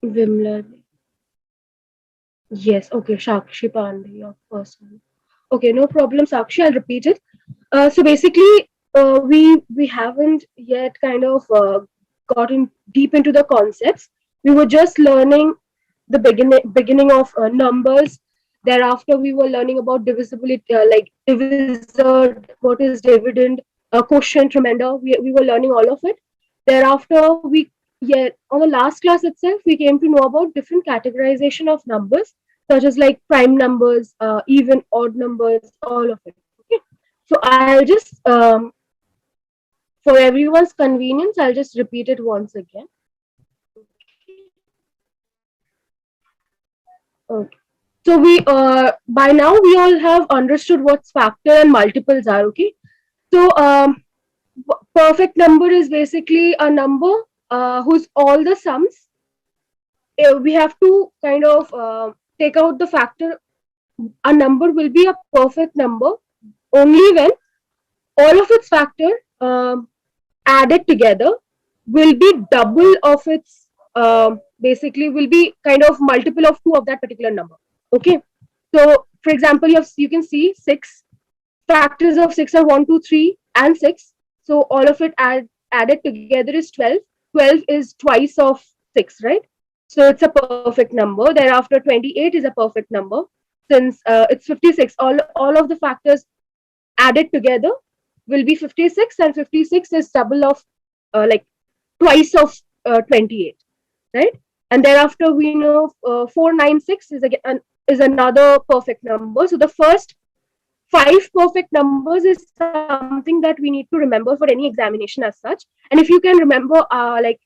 Vimla. Yes, okay, Sakshi Pandey, your first one. Okay, no problem, Sakshi. I'll repeat it. So basically, we haven't yet kind of gotten deep into the concepts. We were just learning the beginning of numbers. Thereafter, we were learning about divisibility, like divisor, what is dividend, quotient, remainder. We were learning all of it. Thereafter, on the last class itself, we came to know about different categorization of numbers, such as like prime numbers, even, odd numbers, all of it. Okay, so I'll just for everyone's convenience, I'll just repeat it once again. Okay. So we by now we all have understood what's factor and multiples are. Okay. So perfect number is basically a number whose all the sums we have to kind of take out the factor. A number will be a perfect number only when all of its factor added together will be double of its basically will be kind of multiple of two of that particular number. Okay, so for example, you can see six factors of six are 1, 2, 3, and 6. So all of it added together is 12. 12 is twice of 6, right? So it's a perfect number. Thereafter, 28 is a perfect number. Since it's 56, all of the factors added together will be 56, and 56 is double of like twice of 28, right? And thereafter we know 496 is again is another perfect number. So the first five perfect numbers is something that we need to remember for any examination as such. And if you can remember like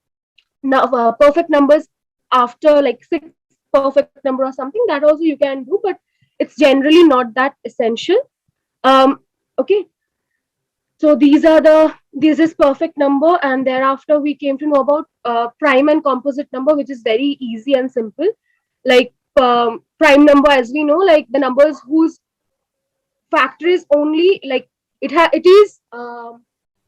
perfect numbers after like six perfect number or something, that also you can do, but it's generally not that essential. Okay, so this is perfect number, and thereafter we came to know about prime and composite number, which is very easy and simple. Like prime number, as we know, like the numbers whose factor is only like it is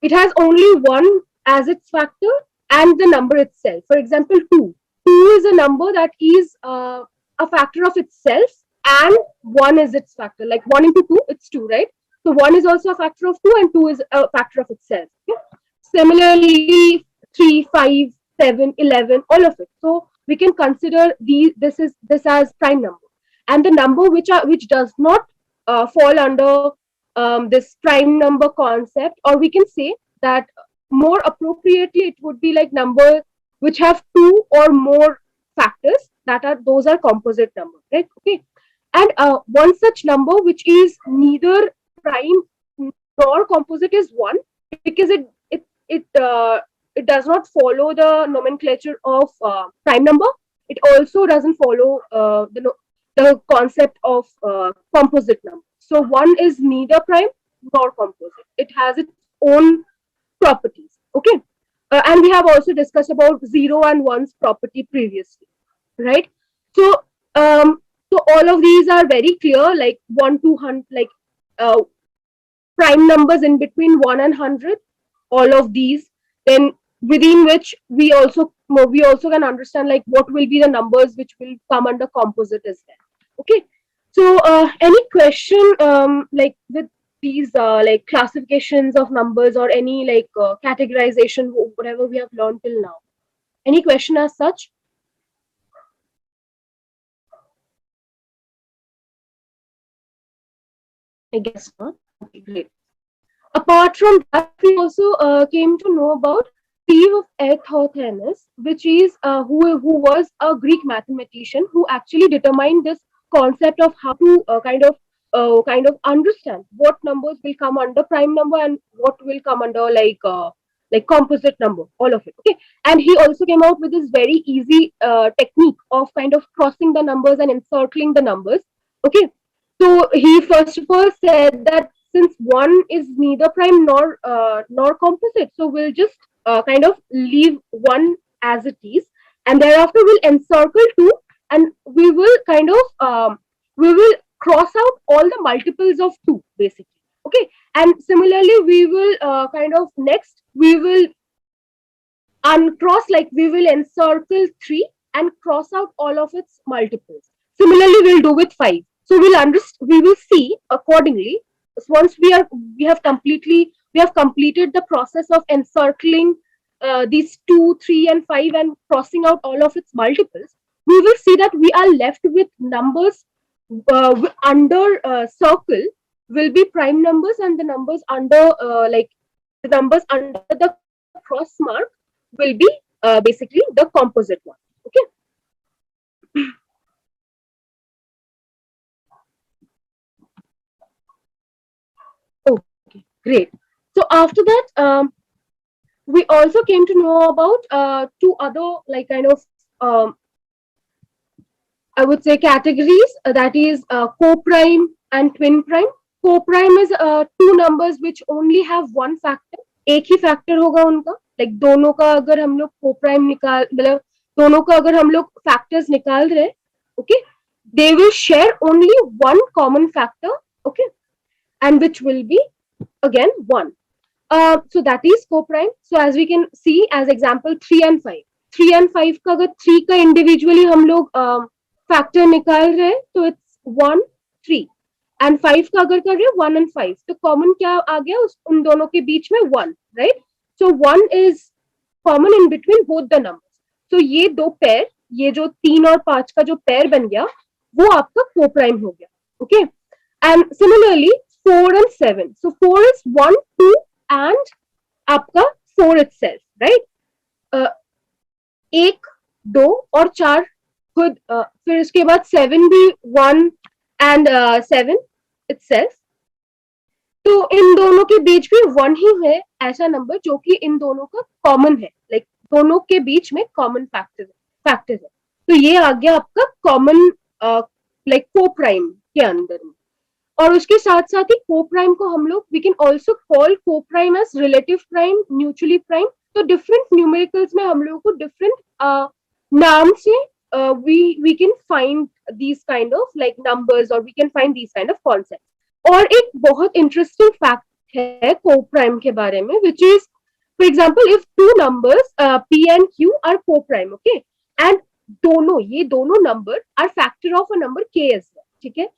it has only one as its factor and the number itself. For example, 2. 2 is a number that is a factor of itself, and 1 is its factor. Like 1 into 2, it's 2, right? So 1 is also a factor of 2, and 2 is a factor of itself. Okay? Similarly, 3, 5, 7, 11, all of it. So we can consider this as prime number. And the number which does not fall under this prime number concept, or we can say that more appropriately it would be like number which have two or more factors, that are those are composite numbers, right? Okay. And one such number which is neither prime nor composite is 1, because it does not follow the nomenclature of prime number. It also doesn't follow the concept of composite number. So one is neither prime nor composite. It has its own properties. Okay. And we have also discussed about 0 and 1's property previously, right? So so all of these are very clear, like 1, 200, like uh, prime numbers in between 1 and 100, all of these. Then within which we also can understand like what will be the numbers which will come under composite as well. Okay. So any question like with these like classifications of numbers, or any like categorization, whatever we have learned till now? Any question as such? I guess not. Okay, great. Apart from that, we also came to know about Steve of Eratosthenes, which is who was a Greek mathematician who actually determined this concept of how to kind of understand what numbers will come under prime number and what will come under like composite number, all of it. Okay, and he also came out with this very easy technique of kind of crossing the numbers and encircling the numbers. Okay, so he first of all said that since one is neither prime nor composite, so we'll just kind of leave one as it is, and thereafter we'll encircle two, and we will kind of we will cross out all the multiples of two, basically. Okay, and similarly we will kind of next we will uncross, like we will encircle 3, and cross out all of its multiples. Similarly, we'll do with 5. So we will see accordingly. Once we have completed the process of encircling these 2, 3, and 5 and crossing out all of its multiples, we will see that we are left with numbers under circle will be prime numbers, and the numbers under the cross mark will be basically the composite one. Okay. Okay, great. So after that, we also came to know about two other like kind of I would say categories, that is co-prime and twin prime. Co-prime is two numbers which only have one factor. एक ही factor होगा उनका, like दोनों का अगर हम लोग co-prime निकाल मतलब दोनों का अगर हम लोग फैक्टर्स निकाल रहे, okay, they will share only one common factor, okay, and which will be again 1. So that is co-prime. So as we can see as example 3 and 5. 3 and 5 का अगर 3 का इंडिविजुअली हम लोग फैक्टर निकाल रहे हैं तो इट्स 1, 3 एंड 5 का अगर कर रहे हैं 1 and 5, तो कॉमन क्या आ गया उन दोनों के बीच में 1, right? So 1 is common in between both the numbers. तो ये दो पेयर, ये जो 3 और 5 का जो पेयर बन गया वो आपका को-प्राइम हो गया. Okay, and similarly 4 and 7. So 4 is 1, 2 and आपका 4 itself, right? 1, 2 और 4 खुद, फिर उसके बाद 7 भी 1 and 7 itself. तो इन दोनों के बीच भी 1 ही है ऐसा नंबर जो कि इन दोनों का कॉमन है, लाइक दोनों के बीच में कॉमन फैक्टर है. तो ये आ गया आपका कॉमन लाइक को-प्राइम के अंदर में. और उसके साथ साथ ही को-प्राइम को हम लोग we can also call coprime as relative prime, mutually prime. तो डिफरेंट न्यूमेरिकल्स में हम लोगों को डिफरेंट नाम से we can find these kind of like numbers, or we can find these kind of concepts. और एक बहुत इंटरेस्टिंग फैक्ट है को-प्राइम के बारे में, which is for example if two numbers p and q are co-prime, okay, and ये दोनों number are factor of a number k as well, ठीक है?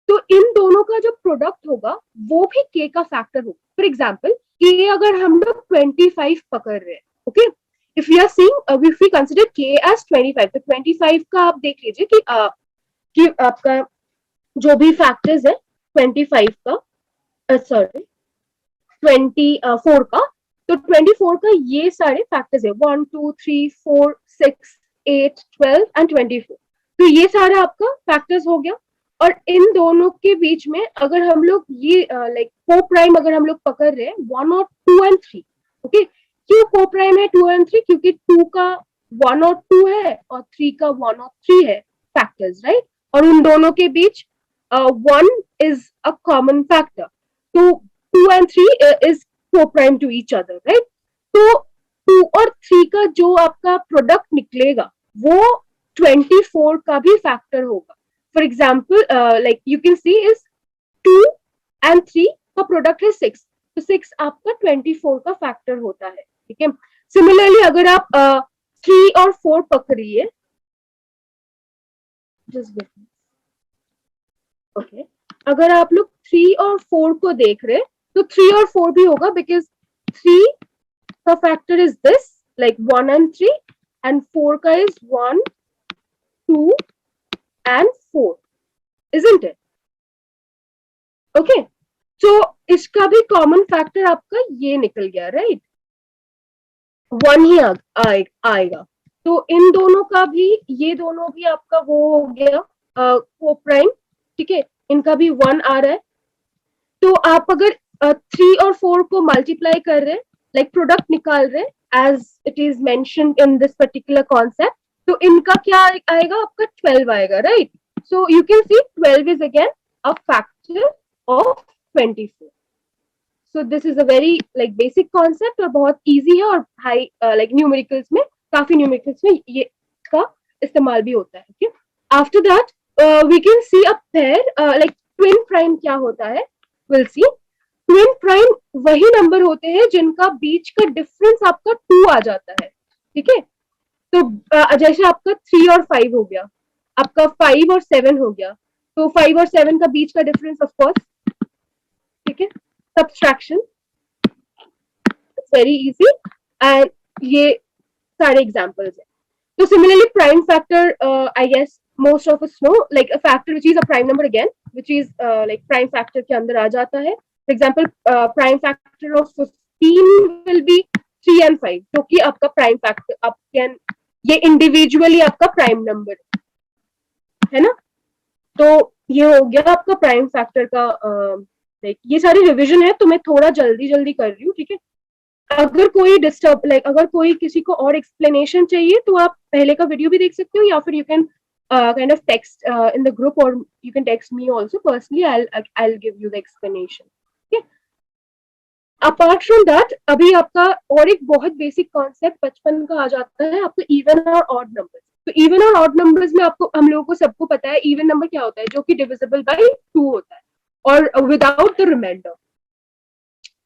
तो इन दोनों का जो प्रोडक्ट होगा वो भी k का फैक्टर होगा. फॉर एग्जाम्पल k अगर हम लोग 25 पकड़ रहे हैं, okay, if we are seeing if we consider k as 25, तो 25 का आप देख लीजिए कि आपका जो भी फैक्टर्स है 25 का सॉरी 24 का, तो 24 का ये सारे फैक्टर्स है 1, 2, 3, 4, 6, 8, 12 एंड 24. तो ये सारा आपका फैक्टर्स हो गया. और इन दोनों के बीच में अगर हम लोग ये लाइक को-प्राइम अगर हम लोग पकड़ रहे हैं 1 और 2 and 3, ओके, क्यों को-प्राइम है 2 and 3? क्योंकि 2 का 1 और 2 है और 3 का 1 और 3 है फैक्टर्स, राइट? और उन दोनों के बीच 1 इज अ कॉमन फैक्टर. तो 2 and 3 is coprime to each other, right? तो 2 और 3 का जो आपका प्रोडक्ट निकलेगा वो 24 का भी फैक्टर होगा. For example like you can C is 2 and 3 का प्रोडक्ट है 6, तो 6 आपका 24 का फैक्टर होता है, ठीक है? सिमिलरली अगर आप 3 और 4 पकड़िए, ओके, अगर आप लोग 3 और 4 को देख रहे तो 3 और 4 भी होगा, बिकॉज 3 का factor is this like 1 and 3 and 4 का is 1, 2 and 4, isn't it? Okay, so इसका भी कॉमन फैक्टर आपका ये निकल गया, राइट? 1 ही आएगा. तो इन दोनों का भी, ये दोनों भी आपका वो हो गया को-प्राइम, ठीक है? इनका भी 1 आ रहा है. तो आप अगर 3 और 4 को मल्टीप्लाई कर रहे हैं, लाइक प्रोडक्ट निकाल रहे हैं as it is mentioned in this particular concept, तो इनका क्या आएगा? आपका 12 आएगा, right? So you can see 12 is again a factor of 24. So this is a very like basic concept और बहुत इजी है, और हाई लाइक न्यूमेरिकल्स में, काफी न्यूमेरिकल्स में ये का इस्तेमाल भी होता है. Okay, after that we can see a pair like twin prime क्या होता है. विल सी ट्विन प्राइम वही नंबर होते हैं जिनका बीच का डिफरेंस आपका 2 आ जाता है, ठीक है? तो जैसे आपका 3 और 5 हो गया, आपका 5 और 7 हो गया, तो 5 और 7 का बीच का डिफरेंस ऑफ कोर्स, ठीक है, सब्सट्रैक्शन, वेरी इजी। एंड ये सारे एग्जांपल्स हैं। तो similarly prime factor, I guess most of us know, like a factor which is a prime number again, which is like prime factor के अंदर आ जाता है। For example, prime factor of 15 will be 3 and 5, जो कि आपका prime factor, आप can, ये individually आपका prime number है ना। तो ये हो गया आपका prime factor का like ये सारी रिविजन है, तो मैं थोड़ा जल्दी जल्दी कर रही हूँ, ठीक है। अगर कोई डिस्टर्ब लाइक अगर कोई किसी को और एक्सप्लेनेशन चाहिए तो आप पहले का वीडियो भी देख सकते हो, या फिर you can kind of text in the group, और you can text me also personally, I will give you the explanation, ठीक है। अपार्ट फ्रॉम दैट, अभी आपका और एक बहुत बेसिक कॉन्सेप्ट बचपन का आ जाता है, आपको इवन और ऑड नंबर। तो इवन और ऑड नंबर्स में आपको, हम लोगों को सबको पता है इवन नंबर क्या होता है, जो कि डिविजिबल बाय 2 होता है, और विदाउट द रिमाइंडर,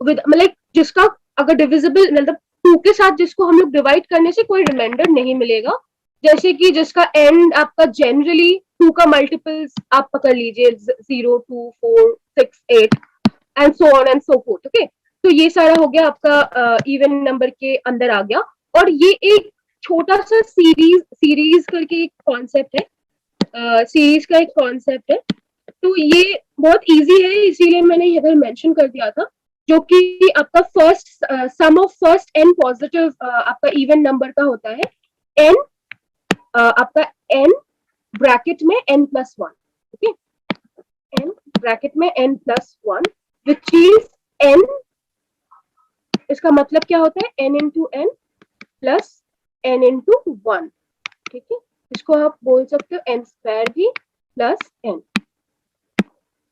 विद मतलब जिसका अगर डिविजिबल मतलब 2 के साथ जिसको हम लोग डिवाइड करने से कोई रिमाइंडर नहीं मिलेगा, जैसे कि जिसका एंड आपका जनरली 2 का मल्टीपल्स आप पकड़ लीजिए 0, 2, 4, 6, 8 and so on and so fourth, okay. तो ये सारा हो गया आपका इवन नंबर के अंदर आ गया। और ये एक छोटा सा सीरीज करके एक कॉन्सेप्ट है, सीरीज का एक कॉन्सेप्ट है, तो ये बहुत इजी है, इसीलिए मैंने इधर मेंशन कर दिया था, जो कि आपका first sum of first N positive आपका इवन नंबर का होता है एन, आपका एन ब्रैकेट में n plus 1, okay, N bracket में n plus 1, which is n, इसका मतलब क्या होता है n into N plus n into 1, ठीक है। इसको आप बोल सकते हो n स्क्वायर भी प्लस n,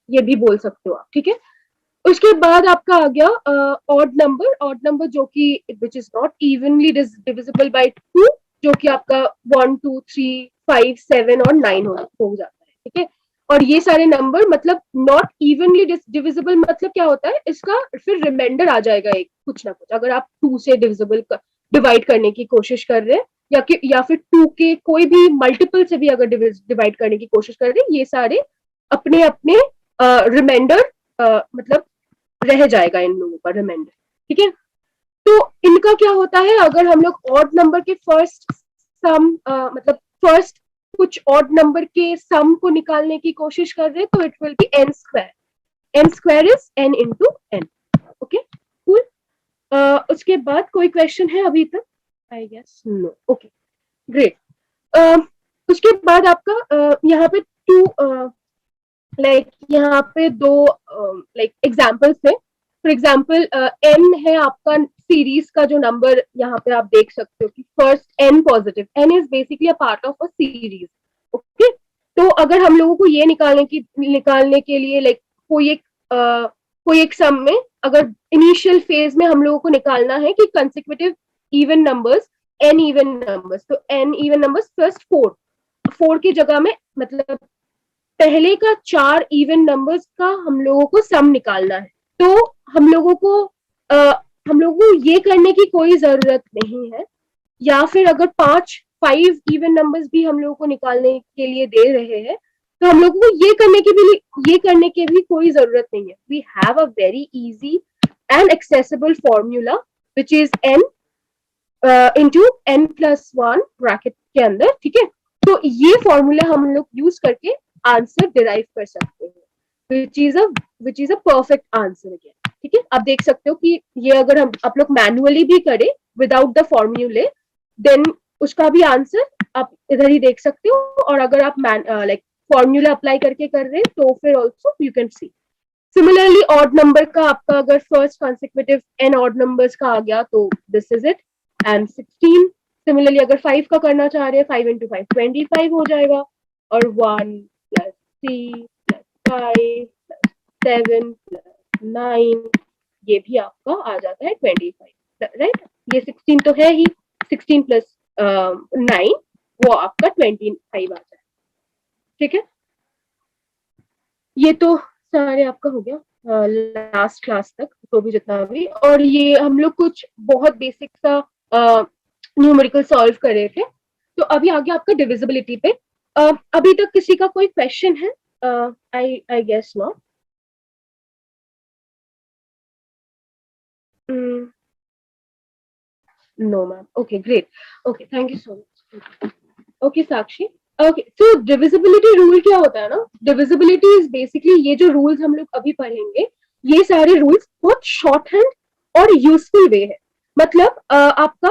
ये भी बोल सकते हो आप, ठीक है। उसके बाद आपका आ गया ऑड नंबर जो कि विच is not evenly divisible by 2, जो कि आपका 1, 2, 3, 5, 7 और 9 हो जाता है, ठीक है। और ये सारे नंबर मतलब नॉट इवनली डिविजिबल मतलब क्या होता है, इसका फिर रिमाइंडर आ जाएगा एक कुछ ना कुछ, अगर आप 2 से डिवाइड करने की कोशिश कर रहे हैं, या फिर 2 के कोई भी मल्टीपल से भी अगर डिवाइड करने की कोशिश कर रहे हैं, ये सारे अपने अपने रिमाइंडर मतलब रह जाएगा इन लोगों का रिमाइंडर, ठीक है। तो इनका क्या होता है, अगर हम लोग ऑड नंबर के फर्स्ट सम मतलब फर्स्ट कुछ ऑड नंबर के सम को निकालने की कोशिश कर रहे हैं, तो it will be n square, n square is n into n, okay cool. उसके बाद कोई क्वेश्चन है अभी तक? I guess no, okay great. उसके बाद आपका यहाँ पे 2 लाइक यहाँ पे 2 लाइक एग्जाम्पल्स थे। फॉर एग्जाम्पल n है आपका सीरीज का जो नंबर, यहाँ पे आप देख सकते हो कि first n positive, n is basically a part of a series, okay. तो अगर हम लोगों को ये निकालने के लिए लाइक कोई एक सम में अगर इनिशियल फेज में हम लोगों को निकालना है कि consecutive even numbers, n even numbers, तो n इवन नंबर्स फर्स्ट 4 की जगह में मतलब पहले का 4 इवन नंबर्स का हम लोगों को सम निकालना है। तो हम लोगों को ये करने की कोई जरूरत नहीं है, या फिर अगर 5 इवन नंबर्स भी हम लोगों को निकालने के लिए दे रहे हैं, तो हम लोगों को ये करने की भी कोई जरूरत नहीं है। We have a very easy and accessible formula which is n into n plus 1 bracket के अंदर, ठीक है। तो ये फॉर्मूला हम लोग यूज करके आंसर डिराइव कर सकते हैं, which is a perfect answer again, ठीक है। आप देख सकते हो कि ये अगर हम आप लोग मैनुअली भी करें विदाउट द फॉर्मूले, देन उसका भी आंसर आप इधर ही देख सकते हो, और अगर आप लाइक फॉर्मूला अप्लाई करके कर रहे हैं तो फिर also you can C. Similarly odd number का आपका अगर first consecutive n odd numbers का आ गया तो this is it, and 16। Similarly अगर 5 का करना चाह रहे हैं, 5 इंटू 5 25 हो जाएगा, और 1 प्लस 3 प्लस 5 प्लस 7 प्लस 9, ये भी आपका आ जाता है 25, राइट। ये 16 तो है ही, 16 प्लस 9 वो आपका 25 आ जाए, ठीक है। ये तो सारे आपका हो गया लास्ट क्लास तक तो भी जितना भी, और ये हम लोग कुछ बहुत बेसिक सा न्यूमेरिकल सॉल्व कर रहे थे। तो अभी आ गया आपका डिविजिबिलिटी पे। अभी तक किसी का कोई क्वेश्चन है? I guess not. No ma'am, okay great, okay thank you so much. Okay Sakshi, okay so divisibility rule क्या होता है ना, डिविजिबिलिटी इज बेसिकली ये जो रूल्स हम लोग अभी पढ़ेंगे, ये सारे रूल्स बहुत शॉर्ट हैंड और यूजफुल वे है। मतलब आपका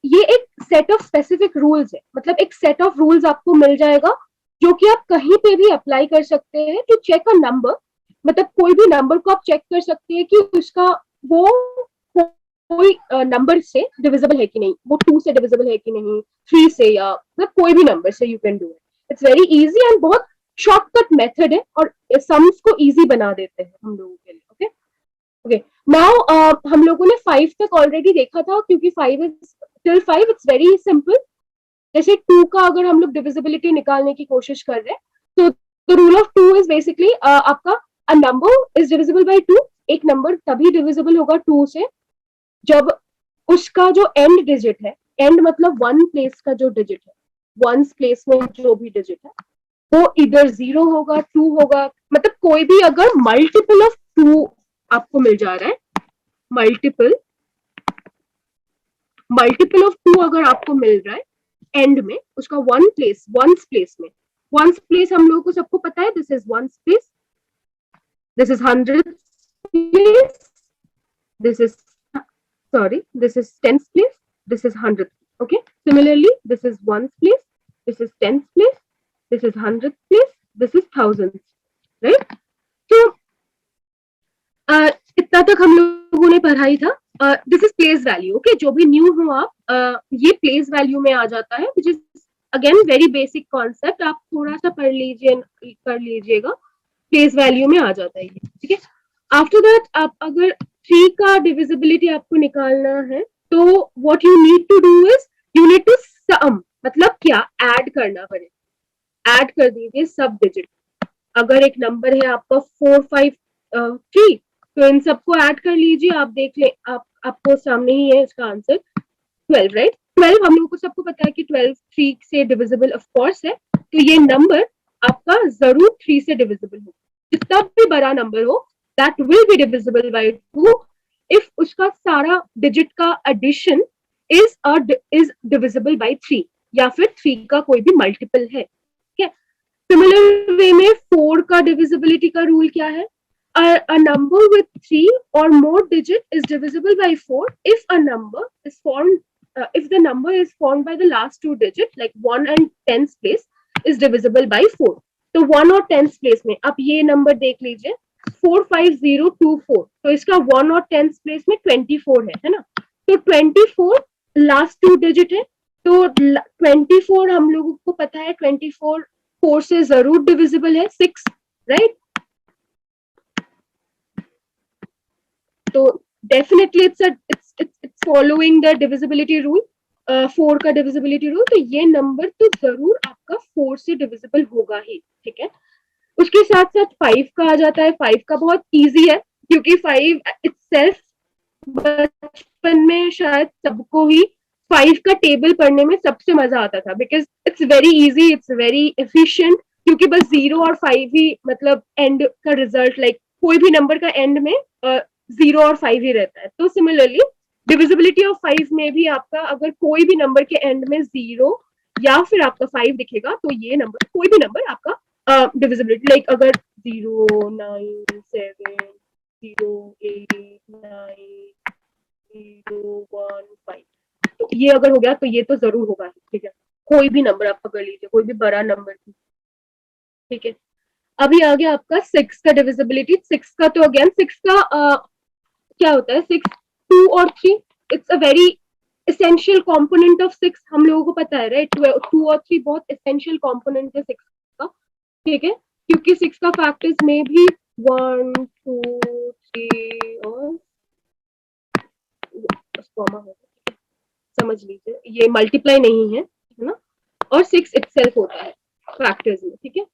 ये एक सेट ऑफ स्पेसिफिक रूल्स है, मतलब एक सेट ऑफ रूल्स आपको मिल जाएगा जो कि आप कहीं पे भी अप्लाई कर सकते हैं टू चेक अ नंबर। मतलब कोई भी नंबर को आप चेक कर सकते हैं कि उसका वो कोई नंबर से डिविजिबल है कि नहीं, वो 2 से डिविजिबल है कि नहीं, 3 से, या मतलब कोई भी नंबर से you can do it. It's very easy and बहुत शॉर्टकट मेथड है और सम्स को इजी बना देते हैं हम लोगों के लिए। ओके ओके, नाउ हम लोगों ने 5 तक ऑलरेडी देखा था, क्योंकि 5 is till 5 it's very simple. जैसे 2 का अगर हम लोग डिविजिबिलिटी निकालने की कोशिश कर रहे हैं, तो the rule of 2 is basically आपका a number is divisible by 2। एक नंबर तभी डिविजिबल होगा 2 से जब उसका जो एंड डिजिट है, एंड मतलब वन प्लेस का जो डिजिट है, वंस प्लेस में जो भी डिजिट है, वो इधर 0 होगा, 2 होगा, मतलब कोई भी अगर मल्टीपल ऑफ 2 आपको मिल जा रहा है, मल्टीपल मल्टीपल ऑफ 2 अगर आपको मिल रहा है एंड में, उसका वन प्लेस, वंस प्लेस में, वंस प्लेस हम लोगों को सबको पता है, this is ones place, this is hundred place, this is sorry, this is tens place, this is hundredth, okay, similarly this is ones place, this is tens place, this is hundredth place, this is thousands, right? So इतना तक हम लोगों ने पढ़ाई था। This is place value, okay, जो भी new हो आप, ये प्लेस वैल्यू में आ जाता है, which is again very basic concept, आप थोड़ा सा पढ़ लीजिए, कर लीजिएगा, प्लेस वैल्यू में आ जाता है ये, ठीक है। आफ्टर दैट आप अगर 3 का डिविजिबिलिटी आपको निकालना है, तो what you need to do is you need to sum, मतलब क्या, ऐड करना पड़े, ऐड कर दीजिए सब डिजिट। अगर एक नंबर है आपका 4 5 3, तो इन सबको ऐड कर लीजिए, आप देख ले, आपको सामने ही है इसका आंसर 12, राइट? 12 हम लोगों को सबको पता है कि 12 3 से डिविजिबल ऑफ कोर्स है, तो ये नंबर आपका जरूर 3 से डिविजिबल हो, जितना भी बड़ा नंबर हो that will be divisible by 2 if उसका सारा डिजिट का एडिशन is divisible by 3, या फिर 3 का कोई भी मल्टीपल है, ठीक है। सिमिलर वे में 4 का डिविजिबिलिटी का रूल क्या है? A number with 3 or more digit is divisible by 4 if a number is formed if the number is formed by the last 2 digits like 1 and 10th place is divisible by 4। तो 1 और 10th place में आप ये number देख लीजिए 45024, तो इसका 1 और 10th प्लेस में 24 है ना, तो 24 लास्ट 2 डिजिट है, तो 24 हम लोगों को पता है 24 4 से जरूर डिविजिबल है 6, राइट? तो definitely it's following the divisibility rule, 4 का डिविजिबिलिटी रूल, तो ये नंबर तो जरूर आपका 4 से डिविजिबल होगा ही, ठीक है। उसके साथ साथ 5 का आ जाता है, 5 का बहुत इजी है, क्योंकि 5 इटसेल्फ बचपन में शायद सबको ही 5 का टेबल पढ़ने में सबसे मजा आता था, because it's very easy, it's very efficient, क्योंकि बस 0 और 5 ही मतलब एंड का रिजल्ट, लाइक कोई भी नंबर का एंड में 0 और 5 ही रहता है। तो सिमिलरली डिविजिबिलिटी ऑफ 5 में भी आपका अगर कोई भी नंबर के एंड में 0 या फिर आपका 5 दिखेगा, तो ये नंबर, कोई भी नंबर आपका डिविजिबिलिटी, लाइक अगर 0 9 7 0 8 9 0 1 5, तो ये अगर हो गया तो ये तो जरूर होगा, ठीक है। कोई भी नंबर आप पकड़ लीजिए, कोई भी बड़ा नंबर, ठीक है। अभी आ गया आपका 6 का डिविजिबिलिटी। 6 का तो अगेन 6 का क्या होता है, 6 2 और 3, it's a very essential component of 6, हम लोगों को पता है, राइट? 2 और 3 बहुत एसेंशियल कंपोनेंट है 6 का, ठीक है, क्योंकि 6 का फैक्टर्स में भी 1 2 3 और समझ लीजिए ये मल्टीप्लाई नहीं है ना, और 6 इटसेल्फ होता है फैक्टर्स में, ठीक है।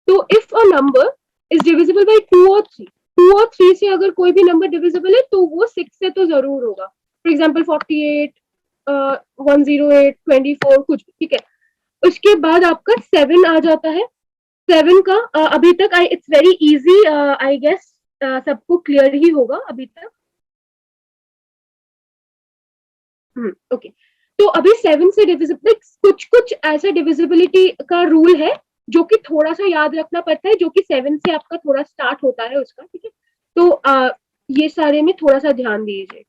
तो if a number is divisible by 2 और 3, 2 और 3 से अगर कोई भी नंबर डिविजिबल है तो वो 6 से तो जरूर होगा। फॉर एग्जांपल 48 108 24 कुछ भी, ठीक है। बाद आपका 7 आ जाता है। 7 का अभी तक it's very easy, I guess सबको क्लियर ही होगा अभी तक। ओके, तो अभी 7 से डिविजिबल कुछ कुछ ऐसा डिविजिबिलिटी का रूल है जो कि थोड़ा सा याद रखना पड़ता है, जो कि 7 से आपका थोड़ा स्टार्ट होता है उसका, ठीक है। तो ये सारे में थोड़ा सा ध्यान दीजिए।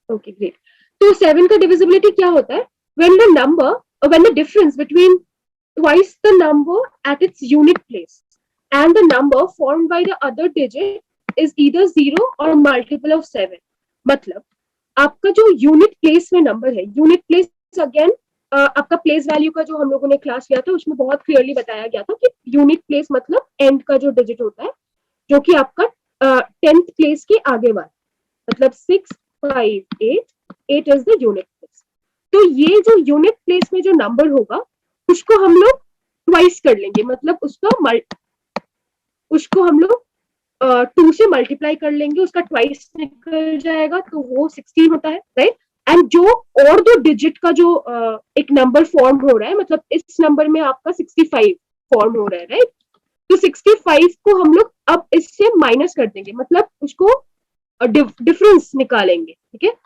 Okay great. तो 7 का डिविजिबिलिटी क्या होता है? When the number, when the difference between twice the number at its unit place and the number formed by the other digit is either 0 or multiple of 7। मतलब आपका जो यूनिट प्लेस में number है, unit place again आपका place value का जो हम लोगों ने क्लास लिया था उसमें बहुत क्लियरली बताया गया था कि यूनिट प्लेस मतलब एंड का जो डिजिट होता है, जो कि आपका 10th प्लेस के आगे वाला, मतलब 6 5 8 इज द यूनिट प्लेस। तो ये जो यूनिट प्लेस में जो नंबर होगा उसको हम लोग ट्वाइस कर लेंगे, मतलब उसको हम लोग 2 से मल्टीप्लाई कर लेंगे, उसका ट्वाइस निकल जाएगा तो वो 16 होता है, राइट। एंड जो और दो डिजिट का जो एक नंबर फॉर्म हो रहा है, मतलब इस नंबर में आपका 65 फॉर्म हो रहा है, राइट। तो 65 को हम लोग अब इससे माइनस कर देंगे, मतलब उसको डिफरेंस निकालेंगे, ठीक है।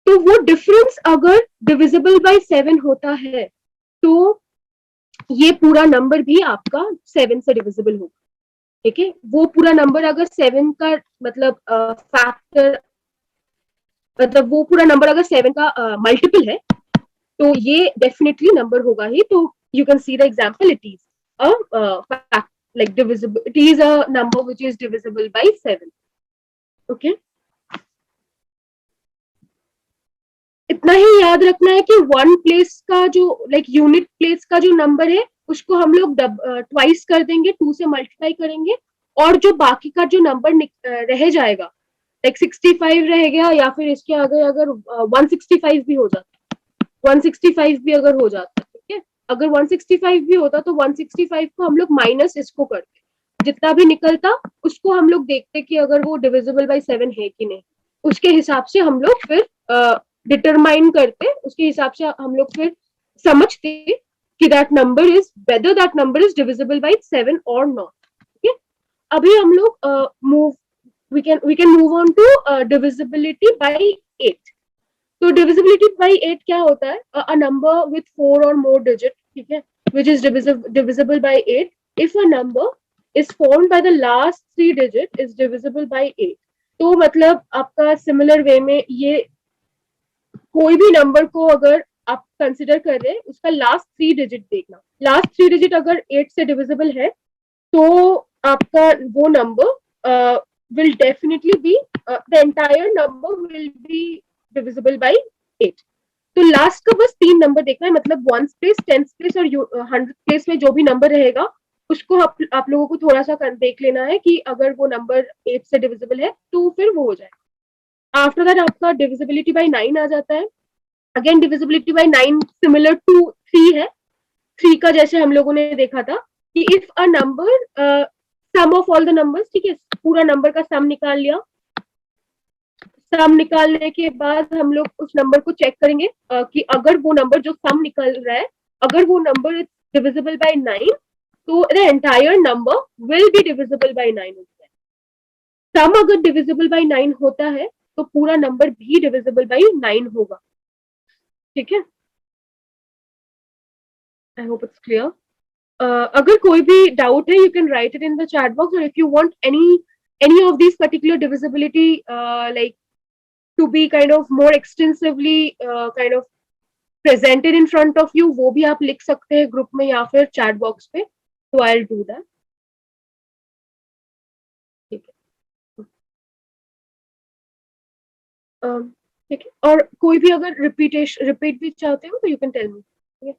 तो वो डिफरेंस अगर डिविजिबल बाय 7 होता है तो ये पूरा नंबर भी आपका 7 से डिविजिबल होगा, ठीक है। वो पूरा नंबर अगर 7 का मतलब फैक्टर, मतलब वो पूरा नंबर अगर 7 का मल्टीपल है तो ये डेफिनेटली नंबर होगा ही। तो you can see the example, it is a like divisible, it is a number which is divisible by 7। okay, इतना ही याद रखना है कि वन प्लेस का जो लाइक यूनिट प्लेस का जो नंबर है उसको हम लोग ट्वाइस कर देंगे, 2 से मल्टीप्लाई करेंगे, और जो बाकी का जो नंबर रह जाएगा लाइक 65 रह गया, या फिर इसके आगे अगर 165 भी हो जाता, 165 भी अगर हो जाता, ठीक है। अगर 165 भी होता तो 165 को हम लोग माइनस इसको करते, जितना भी निकलता उसको हम लोग देखते कि अगर वो डिविजिबल बाय 7 है कि नहीं, उसके हिसाब से हम लोग फिर डिटरमाइन करते, उसके हिसाब से हम लोग फिर समझते कि that number is whether that number is divisible bye 7 और नॉट, ठीक है। अभी हम लोग move we can move on to divisibility by 8। तो डिविजिबिलिटी बाय 8 क्या होता है? अ नंबर विथ 4 और मोर डिजिट, ठीक है, which is divisible by 8 if a number is formed by the last 3 digit is divisible by 8। तो मतलब आपका सिमिलर वे में ये कोई भी नंबर को अगर आप कंसिडर कर रहे हैं उसका लास्ट 3 डिजिट देखना, लास्ट 3 डिजिट अगर 8 से डिविजिबल है तो आपका वो number will definitely be the entire number will be divisible by 8। तो लास्ट का बस 3 नंबर देखना है, मतलब 1th प्लेस, 10th प्लेस और 100th प्लेस में जो भी नंबर रहेगा उसको आप लोगों को थोड़ा सा देख लेना है कि अगर वो नंबर 8 से डिविजिबल है तो फिर वो हो जाए। आफ्टर दैट आपका डिविजिबिलिटी बाय 9 आ जाता है। Again divisibility by 9 similar to 3 है। 3 का जैसे हम लोगों ने देखा था कि if a number sum of all the numbers, ठीक है, पूरा नंबर का सम निकाल लिया, सम निकालने के बाद हम लोग उस नंबर को चेक करेंगे कि अगर वो नंबर जो सम निकल रहा है अगर वो नंबर इज डिविजिबल बाय 9 तो the entire number will be divisible by 9। सम अगर डिविजिबल बाय 9 होता है तो पूरा नंबर भी डिविजिबल बाय 9 होगा, ठीक है। I hope it's clear. अगर कोई भी डाउट है you can write it in the chat box, और if you want any of these particular divisibility like to be kind of more extensively kind of presented in front of you, वो भी आप लिख सकते हैं group में या फिर चैट बॉक्स पे, तो आई विल डू दैट, ठीक है। ठीक है, और कोई भी अगर रिपीट भी चाहते हो तो यू कैन टेल मी, ठीक है।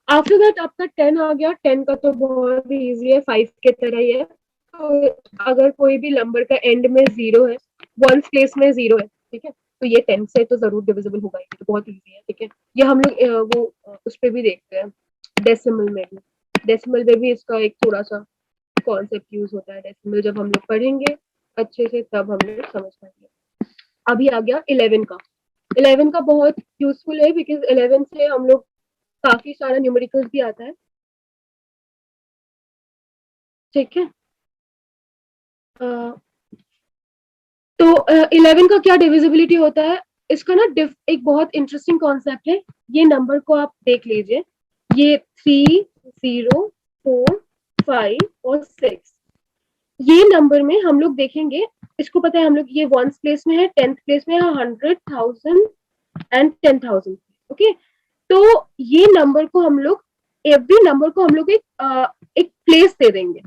आफ्टर दैट आपका 10 आ गया, 10 का तो बहुत इजी है, 5 के तरह ही है। तो अगर कोई भी नंबर का एंड में 0 है, 1 प्लेस में 0 है, ठीक है, तो ये 10 से तो जरूर डिविजिबल होगा, ये तो बहुत इजी है, ठीक है। ये हम लोग वो उस पर भी देखते हैं डेसिमल में भी, डेसिमल में भी इसका एक थोड़ा सा कॉन्सेप्ट यूज होता है, डेसिमल जब हम लोग पढ़ेंगे अच्छे से तब हम लोग समझ पाएंगे। अभी आ गया 11 का। 11 का बहुत यूजफुल है बिकॉज 11 से हम लोग काफी सारा न्यूमेरिकल्स भी आता है, ठीक है। तो 11 का क्या डिविजिबिलिटी होता है, इसका ना एक बहुत इंटरेस्टिंग कॉन्सेप्ट है। ये नंबर को आप देख लीजिए, ये 3, 0, 4, 5 और 6, ये नंबर में हम लोग देखेंगे, इसको पता है हम लोग ये 1 प्लेस में है, 10th प्लेस में है, 100, 1000 एंड 10,000। ओके, तो ये नंबर को हम लोग, एवरी नंबर को हम लोग एक प्लेस दे देंगे।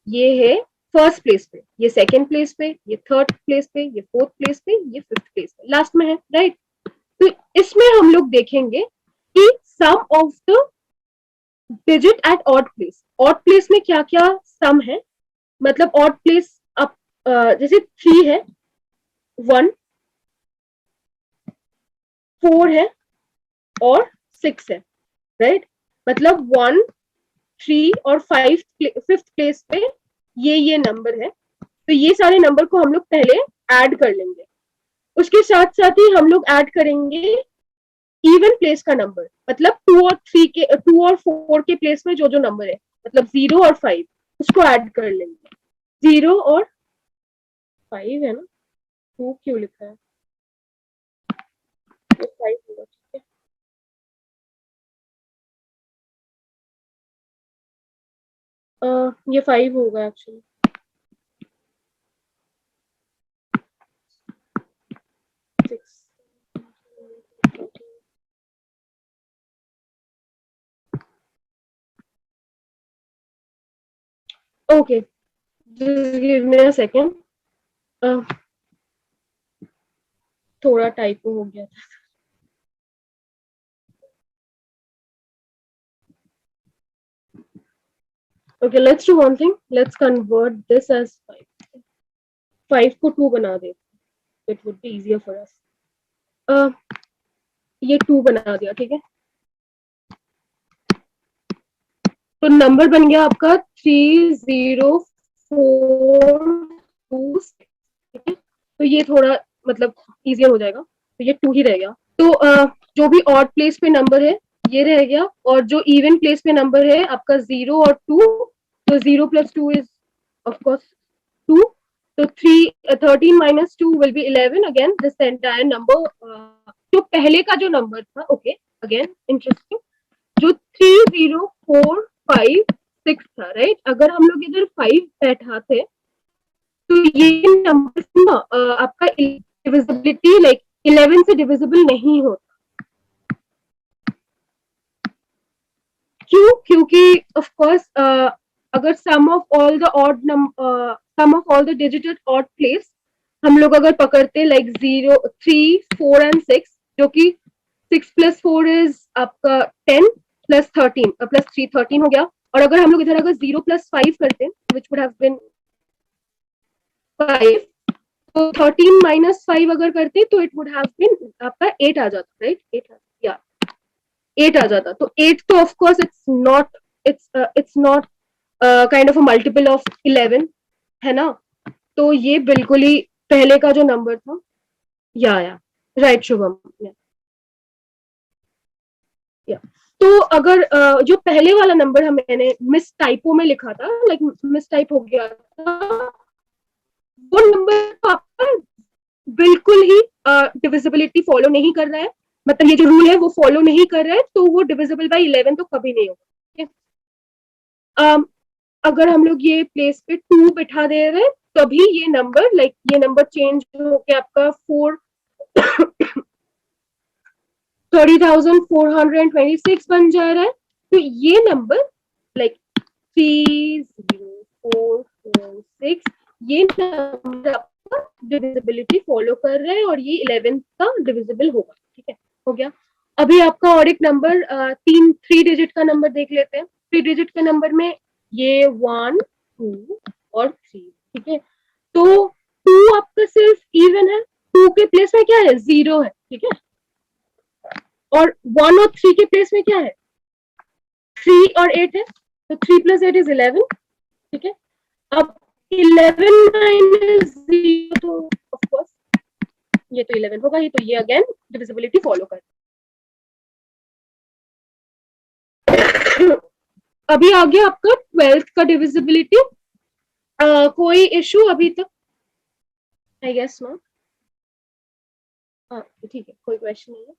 ये है फर्स्ट प्लेस पे, ये सेकंड प्लेस पे, ये थर्ड प्लेस पे, ये फोर्थ प्लेस पे, ये फिफ्थ प्लेस पे, लास्ट में है, राइट। तो इसमें हम लोग देखेंगे कि sum of the digit at odd place, odd place में क्या क्या सम है, मतलब ऑड प्लेस अब जैसे 3 है, 1, 4 है और 6 है, राइट। मतलब 1, 3 और 5 फिफ्थ प्लेस पे ये नंबर है। तो ये सारे नंबर को हम लोग पहले ऐड कर लेंगे, उसके साथ साथ ही हम लोग ऐड करेंगे इवन प्लेस का नंबर, मतलब 2 और 4 के प्लेस में जो जो नंबर है, मतलब 0 और 5, उसको ऐड कर लेंगे। 0 और 5 है ना, 2 क्यों लिखा है, तो 5 होगा, ठीक है। ये 5 होगा actually. Okay, just give me a second. थोड़ा टाइपो हो गया था। Okay, let's do one thing. Let's convert this as 5. 5 को 2 बना दे, it would be easier for us. ये 2 बना दिया, ठीक है। तो नंबर बन गया आपका 3042, ठीक है। तो ये थोड़ा मतलब इजियर हो जाएगा, तो ये 2 ही रह गया। तो जो भी ऑड प्लेस पे नंबर है ये रह गया, और जो इवन प्लेस पे नंबर है आपका 0 और 2, तो 0 + 2 इज ऑफ कोर्स 2, तो 13 - 2 will be 11, again this entire number. जो पहले का जो नंबर था, ओके, अगेन इंटरेस्टिंग, जो 3045 6 था, राइट। अगर हम लोग इधर 5 बैठाते तो ये नंबर ना आपका डिविजिबिलिटी लाइक 11 से डिविजिबल नहीं होता। क्यों? क्योंकि ऑफ कोर्स अगर sum of all the digit at odd place हम लोग अगर पकड़ते लाइक 0, 3, 4 एंड 6, जो कि 6 + 4 इज आपका 10 + 13 + 3 13 हो गया। और अगर हम लोग इधर अगर 0 + 5 करते विच वुड हैव बीन 5, तो 13 - 5 अगर करते तो इट वुड हैव बीन आपका 8 आ जाता, राइट। 8 या 8 आ जाता। तो 8 तो of course it's not kind of a multiple of 11, है ना। तो ये बिल्कुल ही पहले का जो नंबर था, या राइट शुभम, या। तो अगर जो पहले वाला नंबर मैंने मिस टाइपो में लिखा था, लाइक मिस टाइप हो गया था, वो नंबर तो आपका बिल्कुल ही डिविजिबिलिटी फॉलो नहीं कर रहा है, मतलब ये जो रूल है वो फॉलो नहीं कर रहा है, तो वो डिविजिबल बाय 11 तो कभी नहीं होगा, ठीक है। अगर हम लोग ये प्लेस पे 2 बिठा दे रहे हैं, तभी ये नंबर लाइक ये नंबर चेंज होकर आपका 30,426 बन जा रहा है। तो ये नंबर लाइक 30,446, ये नंबर आपका डिविजिबिलिटी फॉलो कर रहा है और ये 11 का डिविजिबल होगा, ठीक है। हो गया। अभी आपका और एक नंबर 3 डिजिट का नंबर देख लेते हैं। 3 डिजिट के नंबर में ये 1, 2 और 3, ठीक है। तो 2 आपका सिर्फ इवन है, 2 के प्लेस में क्या है, 0 है, ठीक है। और 1 और 3 के प्लेस में क्या है, 3 और 8 है, तो 3 + 8 इज 11, ठीक है। अब 11 - 0, तो ऑफ कोर्स ये तो 11 होगा ही, तो ये अगेन डिविजिबिलिटी फॉलो कर अभी आ गया आपका 12th का डिविजिबिलिटी। कोई इशू अभी तक? I guess not. हाँ ठीक है, कोई क्वेश्चन नहीं है।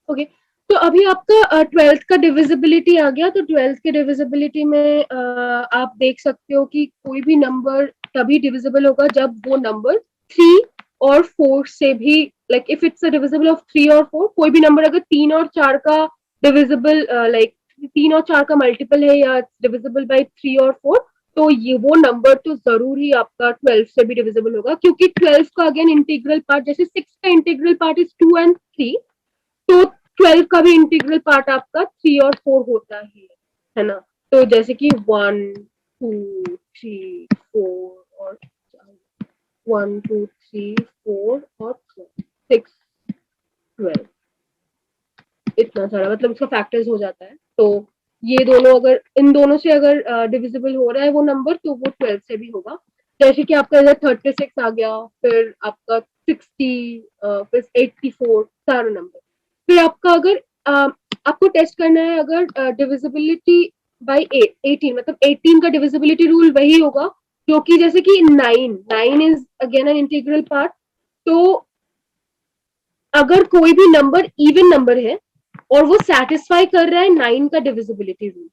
ओके, तो अभी आपका 12th का डिविजिबिलिटी आ गया। तो 12th के डिविजिबिलिटी में आप देख सकते हो कि कोई भी नंबर तभी डिविजिबल होगा जब वो नंबर 3 और 4 से भी, like if it's a divisible of 3 और 4, कोई भी नंबर अगर 3 और 4 का डिविजिबल, लाइक 3 और 4 का मल्टीपल है या डिविजिबल बाय 3 और 4, तो ये वो नंबर तो जरूर ही आपका 12 से भी डिविजिबल होगा, क्योंकि 12 का अगेन इंटीग्रल पार्ट, जैसे 6 का इंटीग्रल पार्ट इज 2 एंड 3, तो 12 का भी इंटीग्रल पार्ट आपका 3 और 4 होता ही है ना। तो जैसे कि 1 2 3 4 और 1 2 3 4 और 6 12, इतना सारा मतलब उसका फैक्टर्स हो जाता है। तो ये दोनों, अगर इन दोनों से अगर डिविजिबल हो रहा है वो नंबर, तो वो 12 से भी होगा। जैसे कि आपका इधर 36 आ गया, फिर आपका 60, फिर 84, सारा नंबर। फिर आपका अगर आपको टेस्ट करना है अगर डिविजिबिलिटी बाय 18, मतलब 18 का डिविजिबिलिटी रूल वही होगा जो कि जैसे कि 9 is again an integral part. तो अगर कोई भी नंबर इवन नंबर है और वो सेटिस्फाई कर रहा है 9 का डिविजिबिलिटी रूल,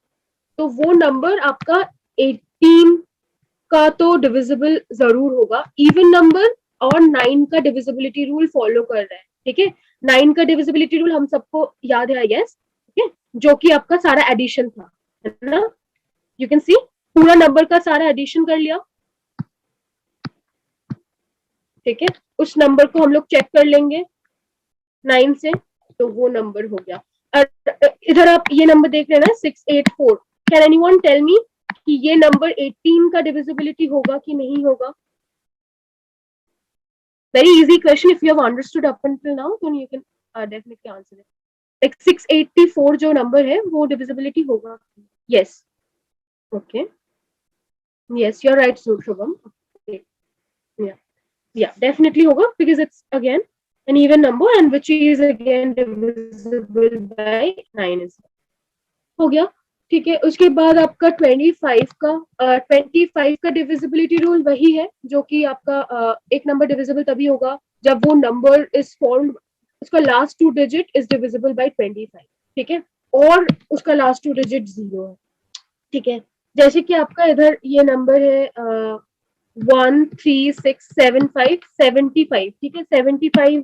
तो वो नंबर आपका 18 का तो डिविजिबल जरूर होगा। इवन नंबर और 9 का डिविजिबिलिटी रूल फॉलो कर रहा है, ठीक है। 9 का डिविजिबिलिटी रूल हम सबको याद है आई गेस, ठीक है, जो कि आपका सारा एडिशन था, है ना। यू कैन सी पूरा नंबर का सारा एडिशन कर लिया, ठीक है। उस नंबर को हम लोग चेक कर लेंगे 9 से, तो वो नंबर हो गया। इधर आप ये नंबर देख रहे हैं ना 684, कैन एनीवन टेल मी कि ये नंबर 18 का डिविजिबिलिटी होगा कि नहीं होगा? Very easy question. If you have understood up until now, then you can definitely answer it. Like 684 जो नंबर है वो डिविजिबिलिटी होगा? Yes. Okay. Yes, you're right, Shubham. Okay. Yeah. Yeah, definitely होगा because it's again an even number and which is again divisible by 9 is हो गया, ठीक है। उसके बाद आपका 25 का डिविजिबिलिटी रूल वही है जो कि आपका एक नंबर डिविजिबल तभी होगा जब वो नंबर इज फॉर्म्ड, उसका last 2 digit is divisible bye 25, ठीक है, और उसका लास्ट 2 डिजिट 0 है, ठीक है। जैसे कि आपका इधर ये नंबर है 1 3 6 7 5 75, ठीक है। 75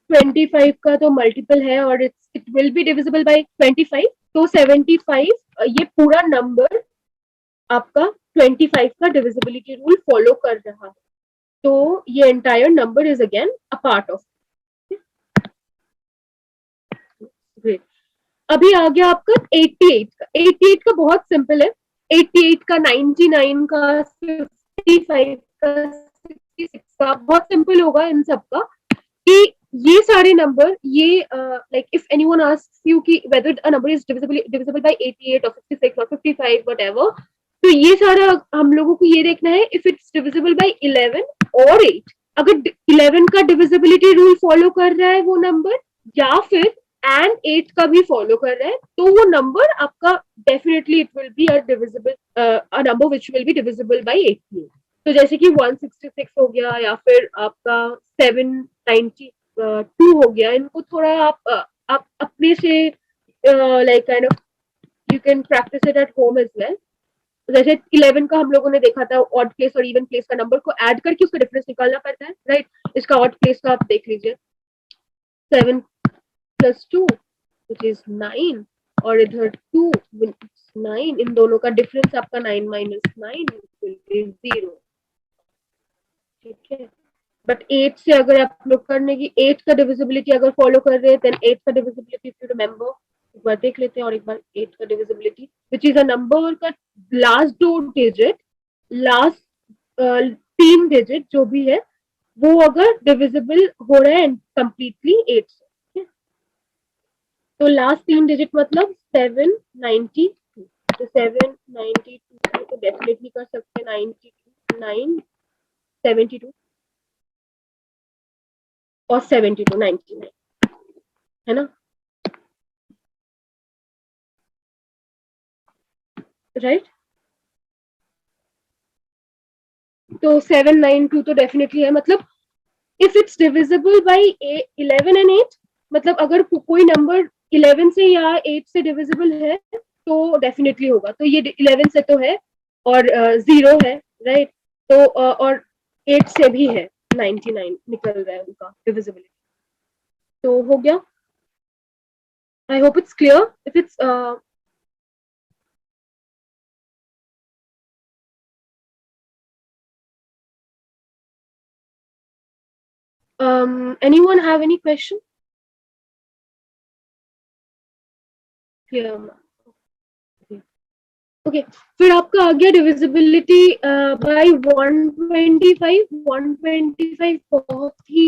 25 का तो मल्टीपल है और it will be divisible by 25, तो 75 ये पूरा नंबर आपका 25 का डिविजिबिलिटी रूल फॉलो कर रहा है। तो ये entire number is again a part of. Great. अभी आ गया आपका 88 का। 88 का बहुत सिंपल है। 88 का, 99 का, 55 का, 66 का बहुत सिंपल होगा इन सबका कि ये सारे नंबर, ये like if anyone asks you कि whether a number is divisible by 88 और 56 और 55 व्हाटएवर, तो ये सारा हम लोगों को ये देखना है इफ इट्स डिविजिबल बाय 11 और 8। अगर 11 का डिविजिबिलिटी रूल फॉलो कर रहा है वो नंबर, या फिर एंड 8 का भी फॉलो कर रहा है, तो वो नंबर आपका definitely it will be a divisible, a number which will be divisible by 88। तो जैसे कि 166 हो गया या फिर आपका 792 हो गया, इनको थोड़ा आप अपने से like kind of you can practice it at home as well. जैसे 11 का हम लोगों ने देखा था, ऑड प्लेस और इवन प्लेस का नंबर को ऐड करके उसका डिफरेंस निकालना पड़ता है, राइट। इसका ऑड प्लेस का आप देख लीजिए, 7 + 2 विच इज 9, और इधर 2 9, इन दोनों का डिफरेंस आपका 9 - 9 विल बी 0, ठीक है। बट 8 से अगर आप लोग करने की 8 का डिविजिबिलिटी अगर फॉलो कर रहे हैं, देन 8 का डिविजिबिलिटी इफ यू रिमेंबर, एक बार देख लेते हैं और एक बार 8 का divisibility which is a number का लास्ट 2 डिजिट, लास्ट 3 डिजिट जो भी है वो अगर डिविजिबल हो रहा है कंप्लीटली 8 से, तो लास्ट 3 डिजिट मतलब 792, तो 792 तो डेफिनेटली कर सकते हैं 92 972 और 72 99, है ना। राइट। तो 792 तो डेफिनेटली है, मतलब if it's divisible by 11 and 8, मतलब अगर कोई नंबर 11 से या 8 से डिविजिबल है तो डेफिनेटली होगा। तो ये 11 से तो है और 0 है, राइट। तो और 8 से भी है, 99 निकल रहा है उनका डिविजिबिलिटी। तो हो गया। आई hope it's clear. If it's anyone have any question? Clear? Okay, फिर आपका आ गया डिविजिबिलिटी बाय 125। 125 बहुत ही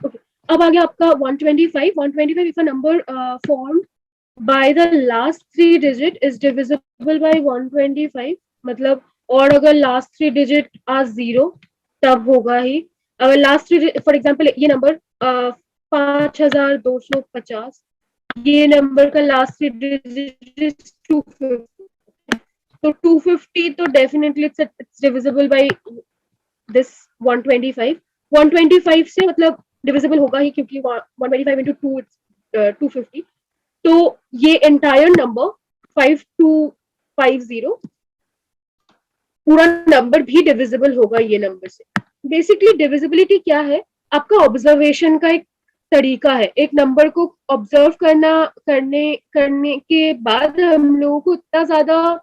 ओके, अब आ गया आपका 125। 125 if a number formed by the last three digit is divisible by 125, मतलब और अगर last three digit are zero तब होगा ही। अगर last three, for example ये नंबर 5250, ये नंबर का लास्ट थ्री डिजिट इज 250, तो 250 तो definitely it's divisible by this 125। 125 से मतलब डिविजिबल होगा ही क्योंकि 125 into 2 इट्स 250। तो ये एंटायर नंबर 5250 पूरा नंबर भी डिविजिबल होगा ये नंबर से। बेसिकली डिविजिबिलिटी क्या है, आपका ऑब्जर्वेशन का एक तरीका है। एक नंबर को ऑब्जर्व करने के बाद हम लोगों को इतना ज्यादा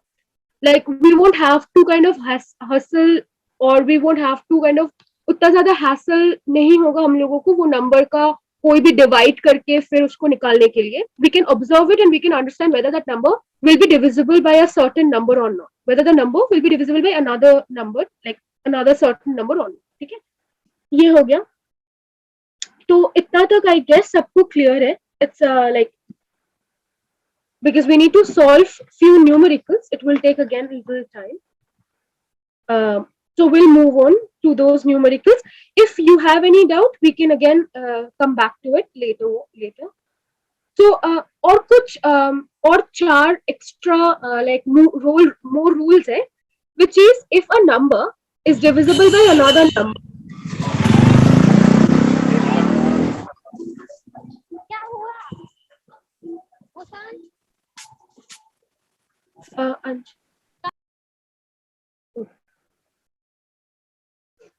like we won't have to kind of hustle, or we won't have to kind of उतना ज्यादा hassle नहीं होगा हम लोगों को वो नंबर का कोई भी डिवाइड करके फिर उसको निकालने के लिए। we can observe it and we can understand whether that number will be divisible by a certain number or not, whether the number will be divisible by another number, like another certain number or not। ठीक है, ये हो गया। तो इतना तक I guess सबको clear है। It's like because we need to solve few numericals, it will take again a little time. So we'll move on to those numericals. If you have any doubt, we can again come back to it later. So और कुछ और चार extra like more rules है, which is if a number is divisible by another number. क्या हुआ?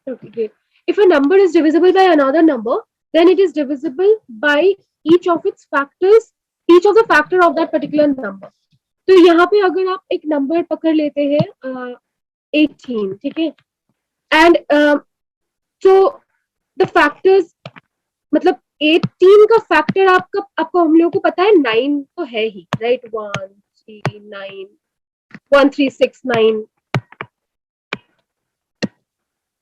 Okay, great. If a number is divisible by another number, then it is divisible by each of its factors, each of the factor of that particular number. तो यहाँ पे अगर आप एक number पकड़ लेते हैं 18, ठीक है, एंड so the factors, मतलब 18 का फैक्टर आपको हम लोगों को पता है 9 तो है ही, राइट। 136 9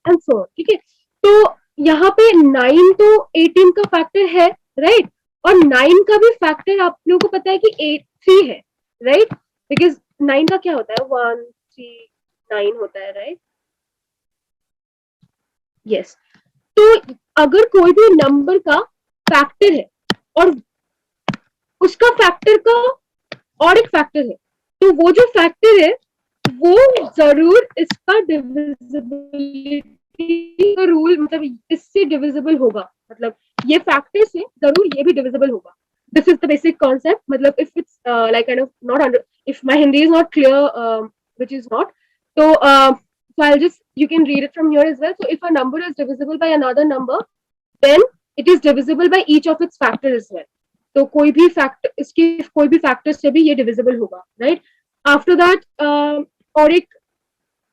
एंड सो, ठीक है। तो यहाँ पे 9 तो 18 का फैक्टर है, राइट। और 9 का भी फैक्टर आप लोगों को पता है कि 3 है, राइट, बिकॉज 9 का क्या होता है 139 होता है, राइट। यस, तो अगर कोई भी नंबर का फैक्टर है और उसका फैक्टर का और एक फैक्टर है, तो वो जो फैक्टर है वो जरूर इसका डिविजिबिलिटी का रूल, मतलब इससे डिविजिबल होगा, मतलब ये फैक्टर से जरूर ये भी डिविजिबल होगा। This is the basic concept. मतलब if it's like kind of not under, if my Hindi is not clear, which is not, तो so I'll just, you can read it from here as well. So if a number is divisible by another number, then it is divisible by each of its factors as well. तो कोई भी factor, इसके कोई भी factor से भी ये divisible होगा, राइट। आफ्टर दैट और एक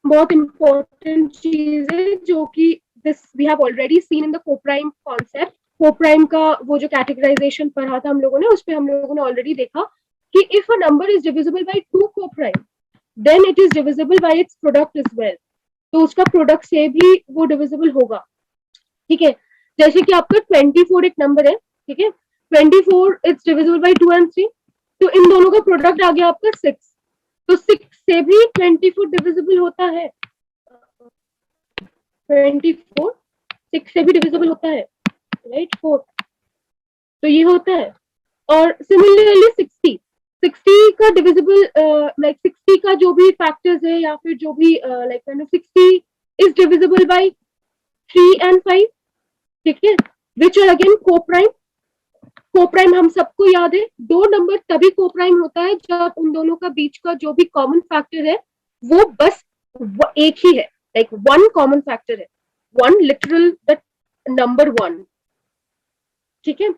बहुत इंपॉर्टेंट चीज है जो कि this we have already seen in the coprime concept. Coprime का वो जो कैटेगराइजेशन पढ़ा था हम लोगों ने, उस पर हम लोगों ने ऑलरेडी देखा कि if a number is divisible by 2 coprime, then it is divisible by its product as well. तो उसका प्रोडक्ट से भी वो डिविजिबल होगा, ठीक है। जैसे कि आपका 24 एक नंबर है, ठीक है, 24 इट्स डिविजिबल बाय 2 and 3, तो इन दोनों का प्रोडक्ट आ गया आपका 6, तो 6 से भी 24 डिविजिबल होता है। 24 6 से भी डिविजिबल होता है, राइट। 4 तो ये होता है। और सिमिलरली 60 का डिविजिबल लाइक 60 का जो भी फैक्टर्स है या फिर जो भी like 60 is divisible by 3 and 5, ठीक है, which are again coprime. Coprime हम सबको याद है, दो नंबर तभी कोप्राइम होता है जब उन दोनों का बीच का जो भी कॉमन फैक्टर है वो बस एक ही है, लाइक वन कॉमन फैक्टर है, one literal the number one, ठीक है।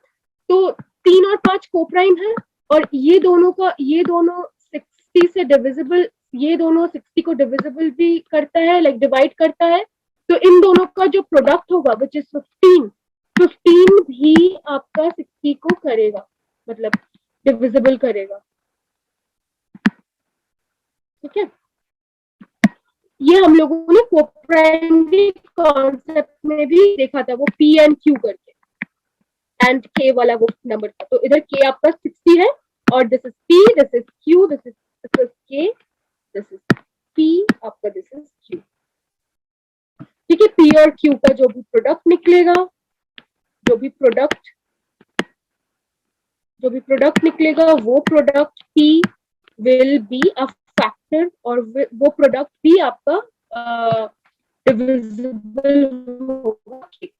तो 3 और 5 कोप्राइम है, और ये दोनों 60 से डिविजिबल, ये दोनों 60 को डिविजिबल भी करता है, लाइक डिवाइड करता है। तो इन दोनों का जो प्रोडक्ट होगा विच इज 15 भी आपका 60 को करेगा, मतलब डिविजिबल करेगा, ठीक है। ये हम लोगों ने कोप्राइमरी कॉन्सेप्ट में भी देखा था, वो पी एंड क्यू करके, एंड के वाला वो नंबर था। तो इधर के आपका 60 है, और this is P, this is Q, this is के, दिस इज पी आपका, दिस इज क्यू, ठीक है। पी और क्यू का जो भी प्रोडक्ट निकलेगा, जो भी प्रोडक्ट निकलेगा, वो product P will be a factor, और वो प्रोडक्ट भी आपका डिविजिबल होगा, ठीक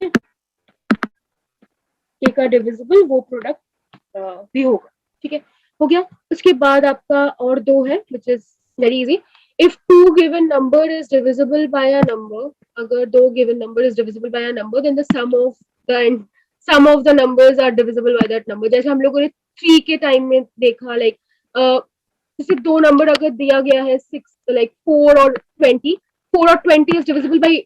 है। के का डिविजिबल वो प्रोडक्ट भी होगा, ठीक है। हो गया। उसके बाद आपका और दो है which is very easy. If two given number is divisible by a number, अगर दो given number is divisible by a number, then the sum of the numbers are divisible by that number. जैसे हम लोगों ने 3 के time में देखा, like जैसे दो नंबर अगर दिया गया है 6, लाइक 4 और 20, 4 और 20 इज डिविजिबल बाय,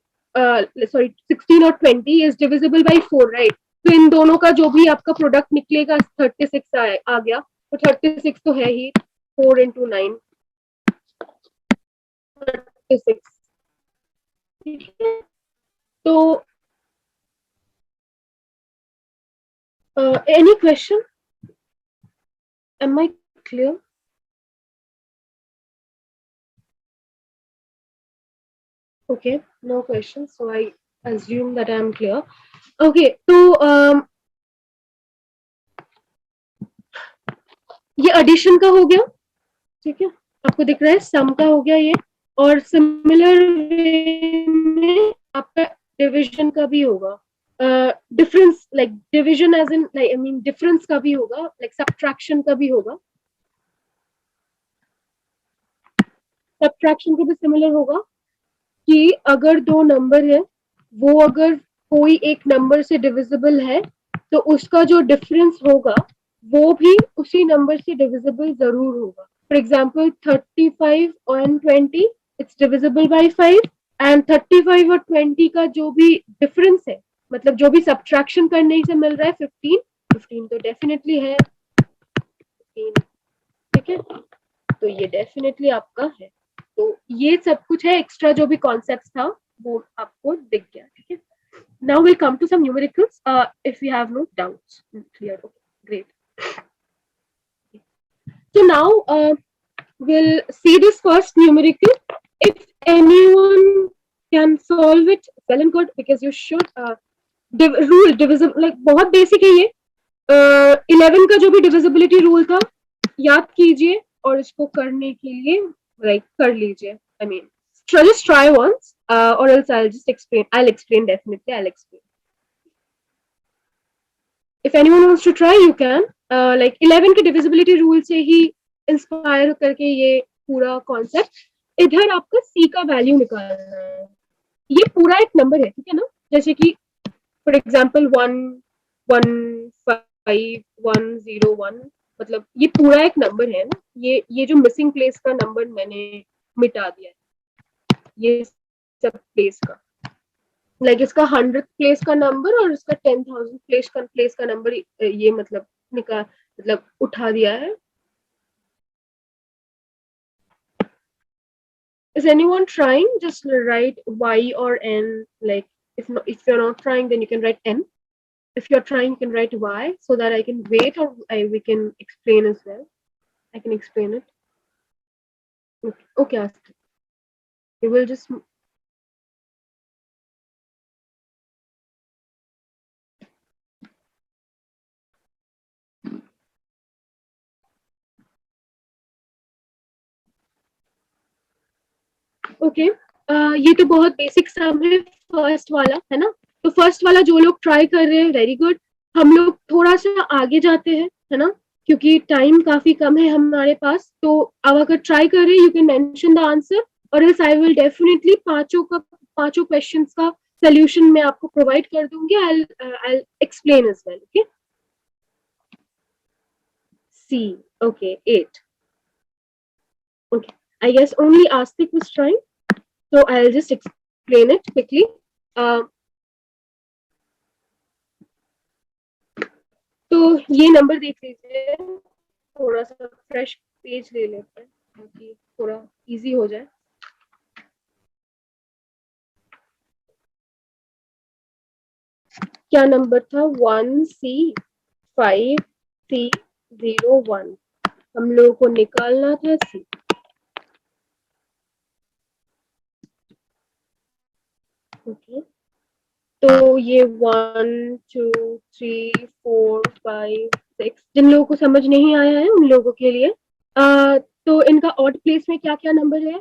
सॉरी 16 और 20 इज डिविजिबल बाय 4, राइट। तो इन दोनों का जो भी आपका प्रोडक्ट निकलेगा 36 आ गया। तो 36 तो है ही, 4 into 9 36, ठीक है। तो any question, am I clear? Okay, no questions. So I assume that I'm clear. Okay, तो ये एडिशन का हो गया, ठीक है। आपको दिख रहा है सम का हो गया ये, और सिमिलर वे में आपका डिवीजन का भी होगा। Difference like division as in like I mean difference का भी होगा, लाइक सब्ट्रैक्शन का भी होगा। सब्ट्रैक्शन का भी सिमिलर होगा कि अगर दो नंबर है, वो अगर कोई एक नंबर से डिविजिबल है, तो उसका जो डिफरेंस होगा वो भी उसी नंबर से डिविजिबल जरूर होगा। फॉर एग्जाम्पल 35 और 20, इट्स डिविजिबल बाई 5, एंड 35 और 20 का जो भी डिफरेंस है, मतलब जो भी सब्ट्रैक्शन करने से मिल रहा है 15, 15 तो डेफिनेटली है 15, ठीक है। तो ये डेफिनेटली आपका है। तो ये सब कुछ है, एक्स्ट्रा जो भी कॉन्सेप्ट था वो आपको दिख गया, ठीक है। Now we'll come to some numericals. If you have no doubts, clear. Okay, great. So now we'll see this first numerical. If anyone can solve it, well and good, because you should. Rule divisible, like बहुत basic है ये। 11 का जो भी divisibility rule था याद कीजिए, और इसको करने के लिए लाइक कर लीजिए। I mean just try once, or else I'll just explain. I'll explain definitely. I'll explain. If anyone wants to try, you can. Like 11 के डिविजिबिलिटी रूल से ही इंस्पायर करके ये पूरा कॉन्सेप्ट। इधर आपका सी का वैल्यू निकालना है। ये पूरा एक नंबर है, ठीक है ना। जैसे कि फॉर एग्जाम्पल 1, 1, 5, 1, 0, 1, मतलब ये पूरा एक नंबर है ना। ये जो मिसिंग प्लेस का नंबर मैंने मिटा दिया है, ये सब प्लेस का, लाइक इसका 100th प्लेस का नंबर और इसका 10,000 प्लेस का नंबर, ये मतलब मतलब उठा दिया है। Is anyone trying? Just write y or n. Like if you're not trying, then you can write n. If you're trying, you can write y, so that I can wait, or we can explain as well. I can explain it. Okay, okay, ask it. We will just okay, ये तो बहुत basic sum है first वाला, है ना? तो first वाला जो लोग ट्राई कर रहे हैं, वेरी गुड। हम लोग थोड़ा सा आगे जाते हैं, है ना? क्योंकि टाइम काफी कम है हमारे पास, तो अब अगर ट्राई कर रहे हैं, you can mention the answer, और एल्स आई विल डेफिनेटली पांचों क्वेश्चंस का सोल्यूशन मैं आपको प्रोवाइड कर दूंगी। I explain as well, okay? See, okay, 8, okay. I guess only Astik was trying, so I'll just explain it quickly. तो ये number देख लीजिए, थोड़ा सा फ्रेश पेज ले लेते हैं ताकि थोड़ा इजी हो जाए। क्या नंबर था? 1C5C01, हम लोगों को निकालना था C। ओके, तो ये 1 2 3 4 5 6, जिन लोगों को समझ नहीं आया है उन लोगों के लिए, तो इनका ऑड प्लेस में क्या क्या नंबर है?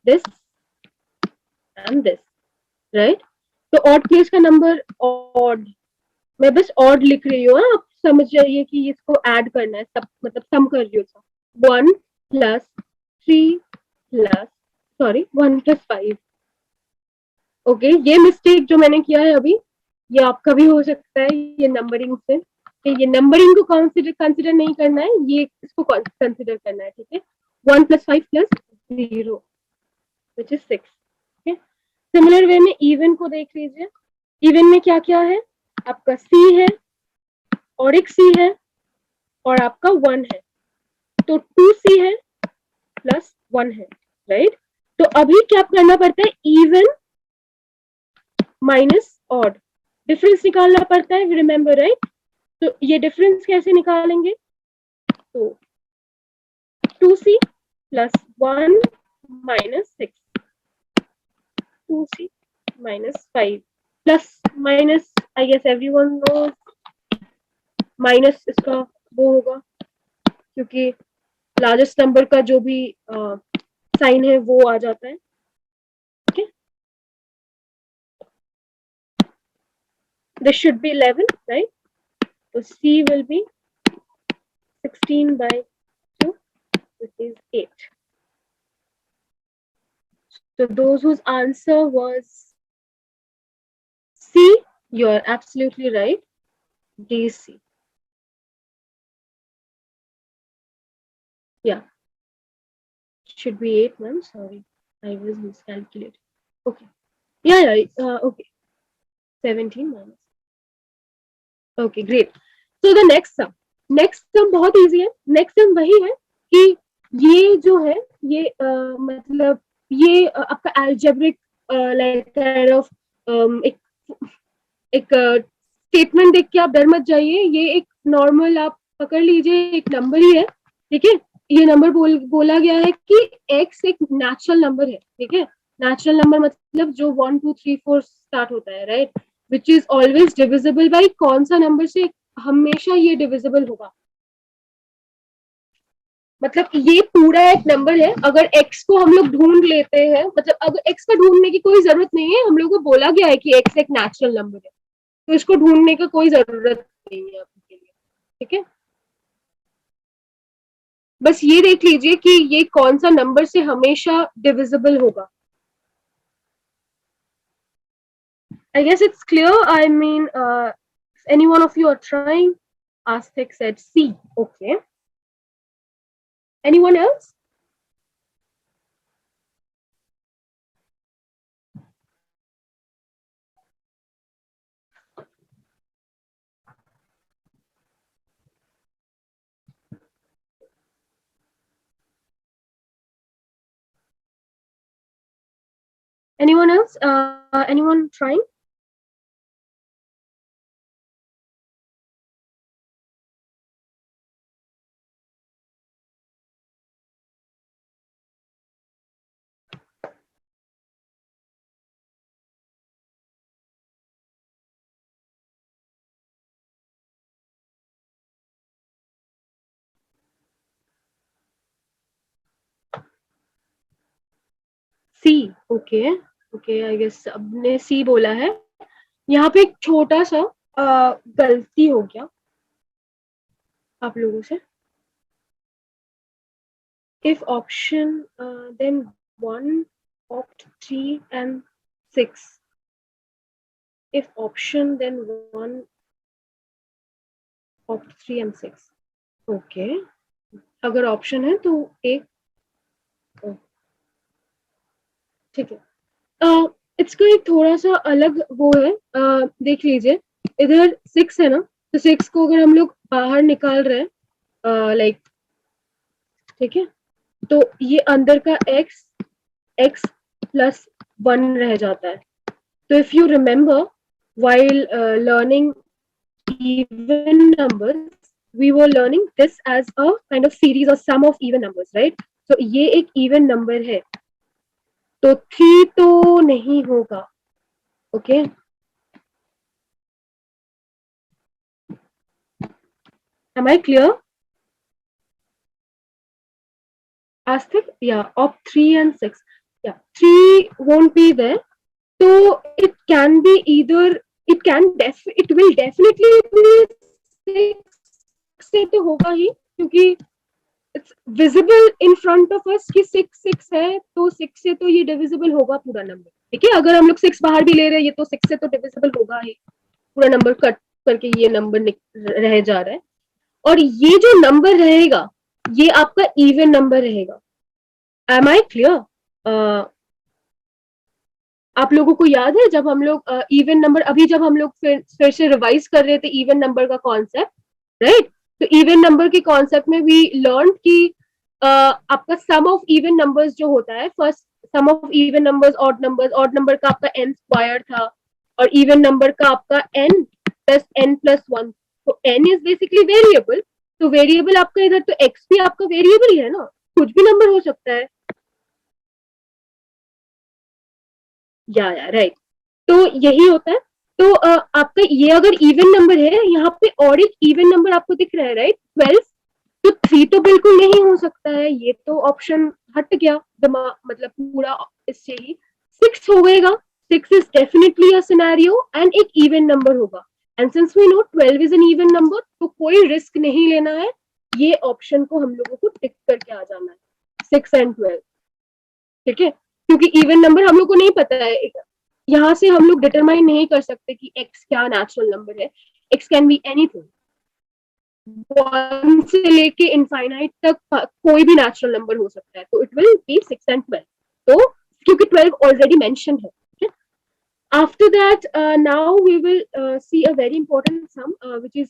This and this, right? तो ऑड प्लेस का नंबर ऑड, मैं बस ऑड लिख रही हूँ, आप समझ जाइए कि इसको ऐड करना है, सब मतलब सम कर रही हूँ। 1+3 प्लस, सॉरी, 1+5। ओके, ये मिस्टेक जो मैंने किया है अभी, ये आपका भी हो सकता है, ये नंबरिंग से, ये नंबरिंग को कंसिडर नहीं करना है, ये इसको कंसिडर करना है, ठीक है? 1+5+0 विच इज 6। सिमिलर वे में इवन को देख लीजिए, इवन में क्या क्या है? आपका सी है, और एक सी है, और आपका 1 है, तो 2C है प्लस 1 है, राइट? तो अभी क्या करना पड़ता है? इवन माइनस ऑड, डिफरेंस निकालना पड़ता है, रिमेंबर, राइट? तो ये डिफरेंस कैसे निकालेंगे? तो 2C plus 1 minus 6, 2C minus 5, plus minus, I guess everyone knows, minus इसका वो होगा, क्योंकि लार्जेस्ट नंबर का जो भी साइन है वो आ जाता है, okay? This should be 11, right? So C will be 16 by 2, which is 8. So those whose answer was C, you're absolutely right. DC. Yeah, should be 8, ma'am. Sorry, I was miscalculated. Okay. Yeah, okay. 17 minus. Okay, great. So the next sum बहुत easy है. Next sum वही है कि ये जो है, ये मतलब ये आपका algebraic like kind of एक एक स्टेटमेंट देख के आप डर मत जाइए, ये एक नॉर्मल आप पकड़ लीजिए, एक नंबर ही है, ठीक है? ये नंबर बोला गया है कि x एक नेचुरल नंबर है, ठीक है? नेचुरल नंबर मतलब जो 1 2 3 4 स्टार्ट होता है, right? Which is always divisible by कौन सा नंबर से हमेशा ये डिविजिबल होगा? मतलब ये पूरा एक नंबर है, अगर x को हम लोग ढूंढ लेते हैं, मतलब अगर x का ढूंढने की कोई जरूरत नहीं है, हम लोग को बोला गया है कि x एक नेचुरल नंबर है, तो इसको ढूंढने का कोई जरूरत नहीं है आपके लिए, ठीक है? बस ये देख लीजिए कि ये कौन सा नंबर से हमेशा डिविजिबल होगा। I guess it's clear. I mean, any one of you are trying? Aztec said C. Okay. Anyone else? Anyone else? Anyone trying? See, okay okay, I guess सबने सी बोला है। यहाँ पे एक छोटा सा गलती हो गया आप लोगों से। If option then 1 opt 3 and 6, if option then 1 opt 3 and 6, okay अगर ऑप्शन है तो एक, ठीक है। इसका एक थोड़ा सा अलग वो है, देख लीजिए इधर 6 है ना, तो 6 को अगर हम लोग बाहर निकाल रहे हैं लाइक, ठीक है, तो ये अंदर का x प्लस 1 रह जाता है। तो if you remember while learning even numbers, we were learning this as a kind of series or sum of even numbers, right? So ये एक even number है, तो 3 तो नहीं होगा, okay okay? Am I clear? Astic, yeah, of 3 and 6. Yeah, 3 won't be there. So it can be either, it will definitely be 6 से तो होगा ही, क्योंकि it's visible in front of us कि 6 है, तो 6 से तो ये डिविजिबल होगा पूरा नंबर, ठीक है। अगर हम लोग 6 बाहर भी ले रहे हैं, ये तो 6 से तो डिविजिबल होगा ही, पूरा नंबर कट करके ये नंबर रह जा रहा है। और ये जो नंबर रहेगा ये आपका इवन नंबर रहेगा। Am I clear? आप लोगों को याद है जब हम लोग इवन नंबर, अभी जब हम लोग फिर से रिवाइज कर रहे थे इवन नंबर का कॉन्सेप्ट, राइट? तो इवन नंबर के कॉन्सेप्ट में वी लर्न कि आपका सम ऑफ इवन नंबर्स जो होता है, first sum of even numbers, odd number का आपका n स्क्वायर था, और इवन नंबर का आपका n+n+1। तो n इज बेसिकली वेरिएबल, तो वेरिएबल आपका इधर, तो x भी आपका वेरिएबल ही है ना, कुछ भी नंबर हो सकता है, या राइट। तो यही होता है। तो आपका ये अगर इवन नंबर है, यहाँ पे और एक इवन नंबर आपको दिख रहा है, राइट, 12, तो 3 तो बिल्कुल नहीं हो सकता है, ये तो ऑप्शन हट गया दिमाग, मतलब पूरा इससे ही 6 हो गएगा। 6 is definitely a scenario and एक इवन नंबर होगा, and since we know 12 is an even number, तो कोई रिस्क नहीं लेना है, ये ऑप्शन को हम लोगों को टिक करके आ जाना है, 6 and 12, ठीक है। क्योंकि इवन नंबर हम लोग को नहीं पता है, यहाँ से हम लोग डिटरमाइन नहीं कर सकते कि x क्या नेचुरल नंबर है। x कैन बी एनीथिंग, 1 से लेके इनफाइनाइट तक कोई भी नेचुरल नंबर हो सकता है, तो इट विल बी 6 and 12। तो क्योंकि 12 ऑलरेडी मेंशन है, ठीक है। After that now we will see a very important sum which is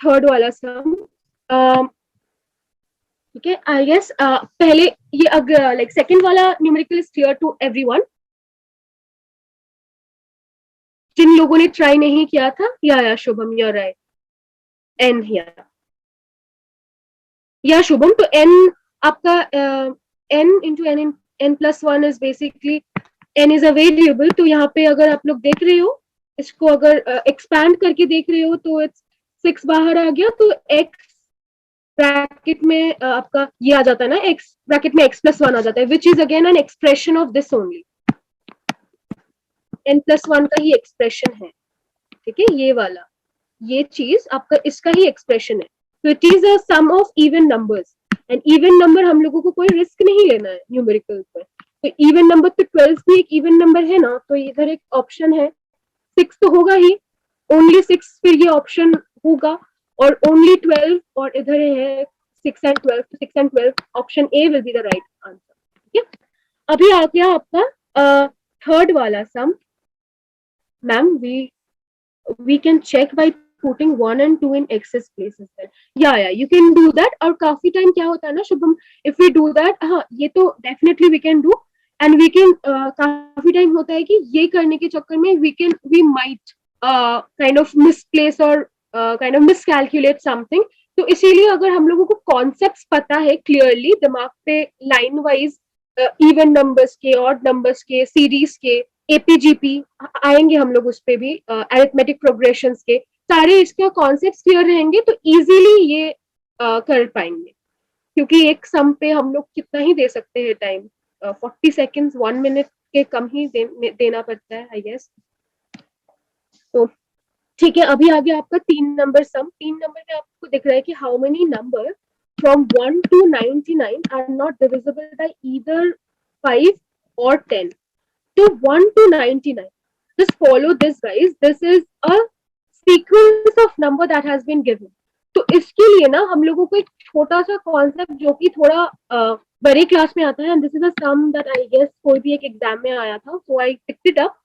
third वाला सम, ठीक है। आई गेस पहले ये अगर लाइक सेकंड वाला numerical is clear to everyone, जिन लोगों ने ट्राई नहीं किया था, या Shubham, you are right, n या शुभम, तो एन आपका n into N plus 1 is basically, n is a variable, तो यहाँ पे अगर आप लोग देख रहे हो, इसको अगर एक्सपैंड करके देख रहे हो, तो इट्स 6 बाहर आ गया, तो x ब्रैकेट में आपका ये आ जाता है ना, x ब्रैकेट में x+1 आ जाता है, which is again an expression of this only, n+1 का ही एक्सप्रेशन है, ठीक है। ये वाला, ये चीज आपका इसका ही एक्सप्रेशन है, तो it is a sum of even numbers, and even number हम लोगों को कोई रिस्क नहीं लेना है न्यूमेरिकल पर। तो इवन नंबर, तो 12 भी एक इवन नंबर है ना, तो इधर एक ऑप्शन है 6 तो होगा ही, ओनली 6 फिर ये ऑप्शन होगा, और ओनली 12, और इधर है 6 and 12, 6 and 12 option A will be the right answer, ठीक है। अभी आ गया आपका थर्ड वाला sum. Ma'am we can check by putting 1 and 2 in x's place as well. Yeah, you can do that. और काफी टाइम क्या होता है ना Shubham, if we do that, हाँ ये तो definitely we can do, and we can काफी टाइम होता है कि ये करने के चक्कर में we might kind of misplace or kind of miscalculate something. तो इसीलिए अगर हम लोगों को कॉन्सेप्ट्स पता है क्लियरली दिमाग पे, लाइन वाइज इवन नंबर्स के, ऑड नंबर्स के, सीरीज के, एपीजीपी आएंगे हम लोग, उस पे भी अरिथमेटिक प्रोग्रेशंस के, सारे इसके कॉन्सेप्ट्स क्लियर रहेंगे, तो इजीली ये कर पाएंगे, क्योंकि एक सम पे हम लोग कितना ही दे सकते हैं टाइम, 40 सेकेंड्स 1 मिनट के कम ही देना पड़ता है आई गेस। तो ठीक है, अभी आगे आपका 3 नंबर सम। 3 नंबर में आपको दिख रहा है कि how many number from 1 to 99 are not divisible by either 5 or 10. So 1 to 99. Just follow this, guys. This is a sequence of number that has been given. तो इसके लिए ना हम लोगों को एक छोटा सा कॉन्सेप्ट जो कि थोड़ा बड़े क्लास में आता है, this is a sum that I guess कोई भी एक एग्जाम में आया था, so I picked it up.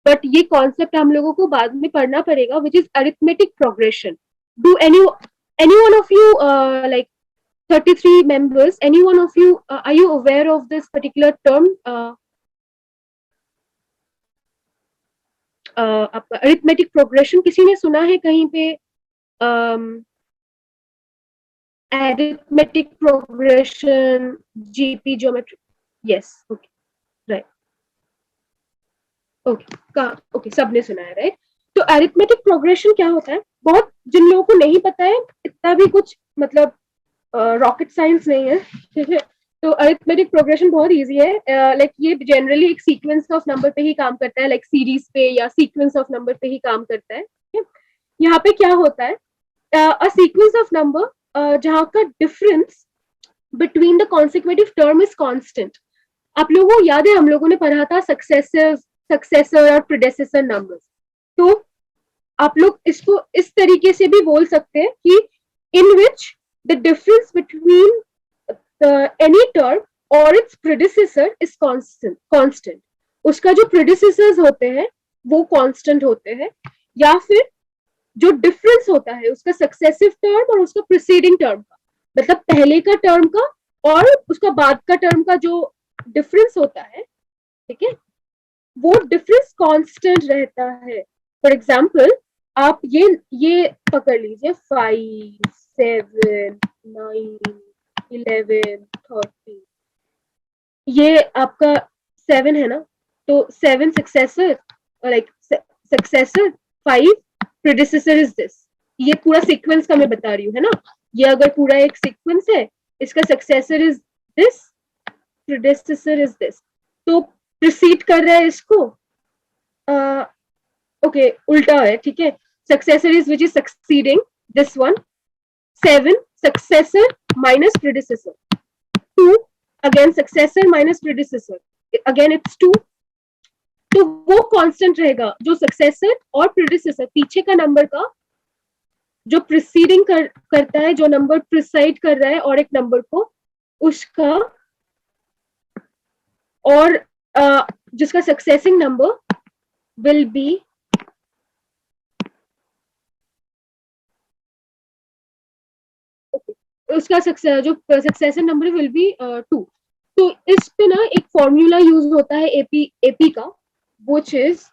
But ये कॉन्सेप्ट हम लोगों को बाद में पढ़ना पड़ेगा, which is arithmetic progression. Do any one of you like 33 members, any one of you are you aware of this particular term? आपका अरिथमेटिक प्रोग्रेशन किसी ने सुना है कहीं पे? Arithmetic progression, GP geometry, yes, okay, right, okay, सबने सुना है, राइट? तो अरिथमेटिक प्रोग्रेशन क्या होता है, बहुत जिन लोगों को नहीं पता है, इतना भी कुछ मतलब रॉकेट साइंस नहीं है, ठीक है? तो अरिथमेटिक प्रोग्रेशन बहुत इजी है। लाइक ये जनरली एक सीक्वेंस ऑफ नंबर पे ही काम करता है, लाइक सीरीज पे या सीक्वेंस ऑफ नंबर पे ही काम करता है। यहाँ पे क्या होता है, अ सीक्वेंस ऑफ नंबर जहाँ का difference between the consecutive term is constant. आप लोगों को याद है, हम लोगों ने पढ़ा था सक्सेसर और प्रीडेसेसर नंबर्स। तो आप लोग इसको इस तरीके से भी बोल सकते हैं कि in which the difference between any term or its predecessor is constant। उसका जो predecessors होते हैं वो constant होते हैं, या फिर जो difference होता है उसका successive term और उसका preceding term का, मतलब पहले का term का और उसका बाद का term का जो difference होता है, ठीक है, वो difference constant रहता है। For example, आप ये पकड़ लीजिए 5, 7, 9, 11, 30, ये आपका 7 है ना, तो 7 successor, like successor 5, predecessor is this. ये पूरा सीक्वेंस का मैं बता रही हूँ, है ना? ये अगर पूरा एक सीक्वेंस है, इसका successor is this, predecessor is this, तो प्रीसीड कर रहा है इसको, ओके, उल्टा है, ठीक है? Successor is which is succeeding this one, 7 successor minus predecessor, 2 again successor minus predecessor, again it's 2। तो वो कांस्टेंट रहेगा, जो सक्सेसर और प्रीडिसेसर पीछे का नंबर का जो प्रीसीडिंग करता है, जो नंबर प्रिसाइड कर रहा है और एक नंबर को, उसका और जिसका सक्सेसिंग नंबर विल बी उसका जो सक्सेसर नंबर विल बी 2। तो इस पे ना एक फॉर्मूला यूज होता है एपी का, व्हिच इज,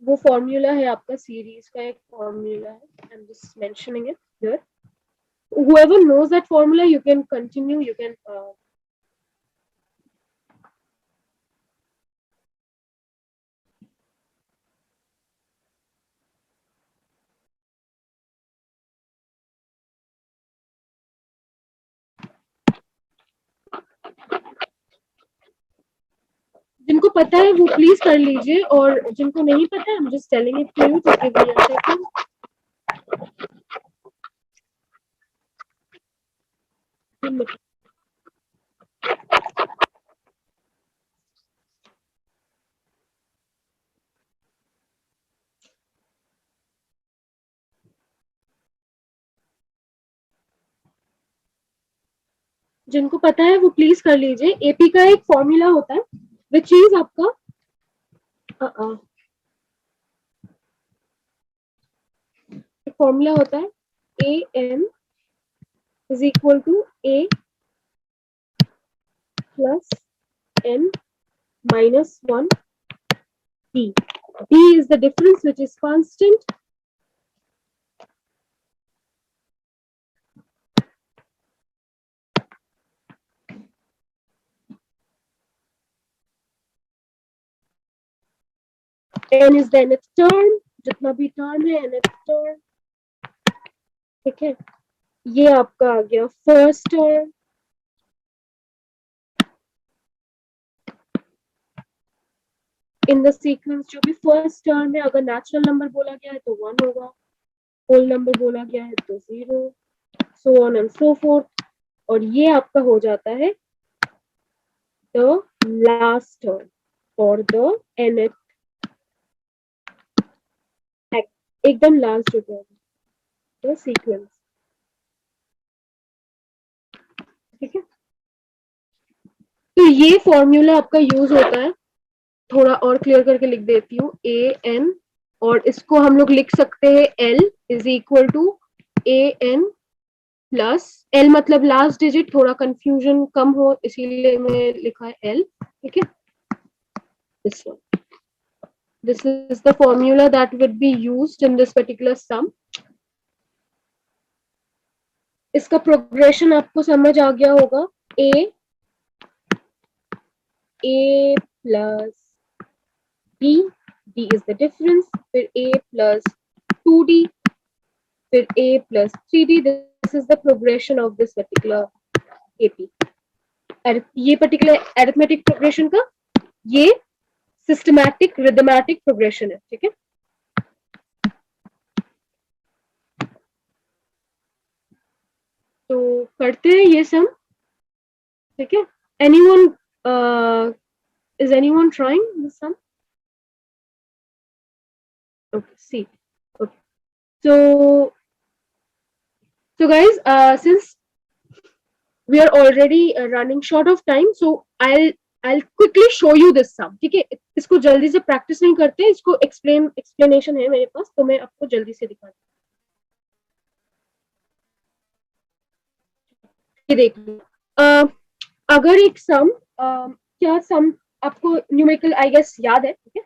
वो फॉर्मूला है आपका सीरीज का एक फॉर्मूला है, आई am just mentioning it here, whoever knows that formula you can continue, you can जिनको पता है वो प्लीज कर लीजिए, और जिनको नहीं पता है, I'm just telling it to you, just give me a second। जिनको पता है वो प्लीज कर लीजिए। एपी का एक फॉर्मूला होता है, विच इज आपका फॉर्मूला होता है a n is equal to a plus n minus 1 d. D is the difference which is constant, n is the nth term, जितना भी टर्म है nth टर्म, ठीक है? ये आपका आ गया first term, in the sequence जो भी फर्स्ट टर्म है, अगर नेचुरल नंबर बोला गया है तो 1 होगा, होल नंबर बोला गया है तो 0, so on and so fourth. और ये आपका हो जाता है the last term for the nth, एकदम लास्ट जो टर्म द सीक्वेंस। ठीक है, तो ये फॉर्मूला आपका यूज होता है, थोड़ा और क्लियर करके लिख देती हूँ, ए एन, और इसको हम लोग लिख सकते हैं L is equal to A N plus, L मतलब लास्ट डिजिट, थोड़ा कंफ्यूजन कम हो इसीलिए मैं लिखा है एल। ठीक है, this one, this is the formula that would be used in this particular sum। इसका प्रोग्रेशन आपको समझ आ गया होगा, a plus d, d is the difference, फिर ए प्लस 2d, फिर a plus 3d। This is the progression of this particular AP. ये particular arithmetic progression का ये सिस्टमैटिक रिदमेटिक प्रोग्रेशन है। ठीक है, तो करते हैं ये सम। ठीक है, anyone is anyone trying this sum? Okay, see, okay, so guys, since we are already running short of time, so I'll quickly show you this sum। ठीक है, इसको जल्दी से प्रैक्टिस नहीं करते, इसको एक्सप्लेनेशन है मेरे पास, तो मैं आपको जल्दी से दिखाती हूँ। ये देख लो, अगर एक सम, क्या सम आपको न्यूमेरिकल आई गेस याद है? ठीक है,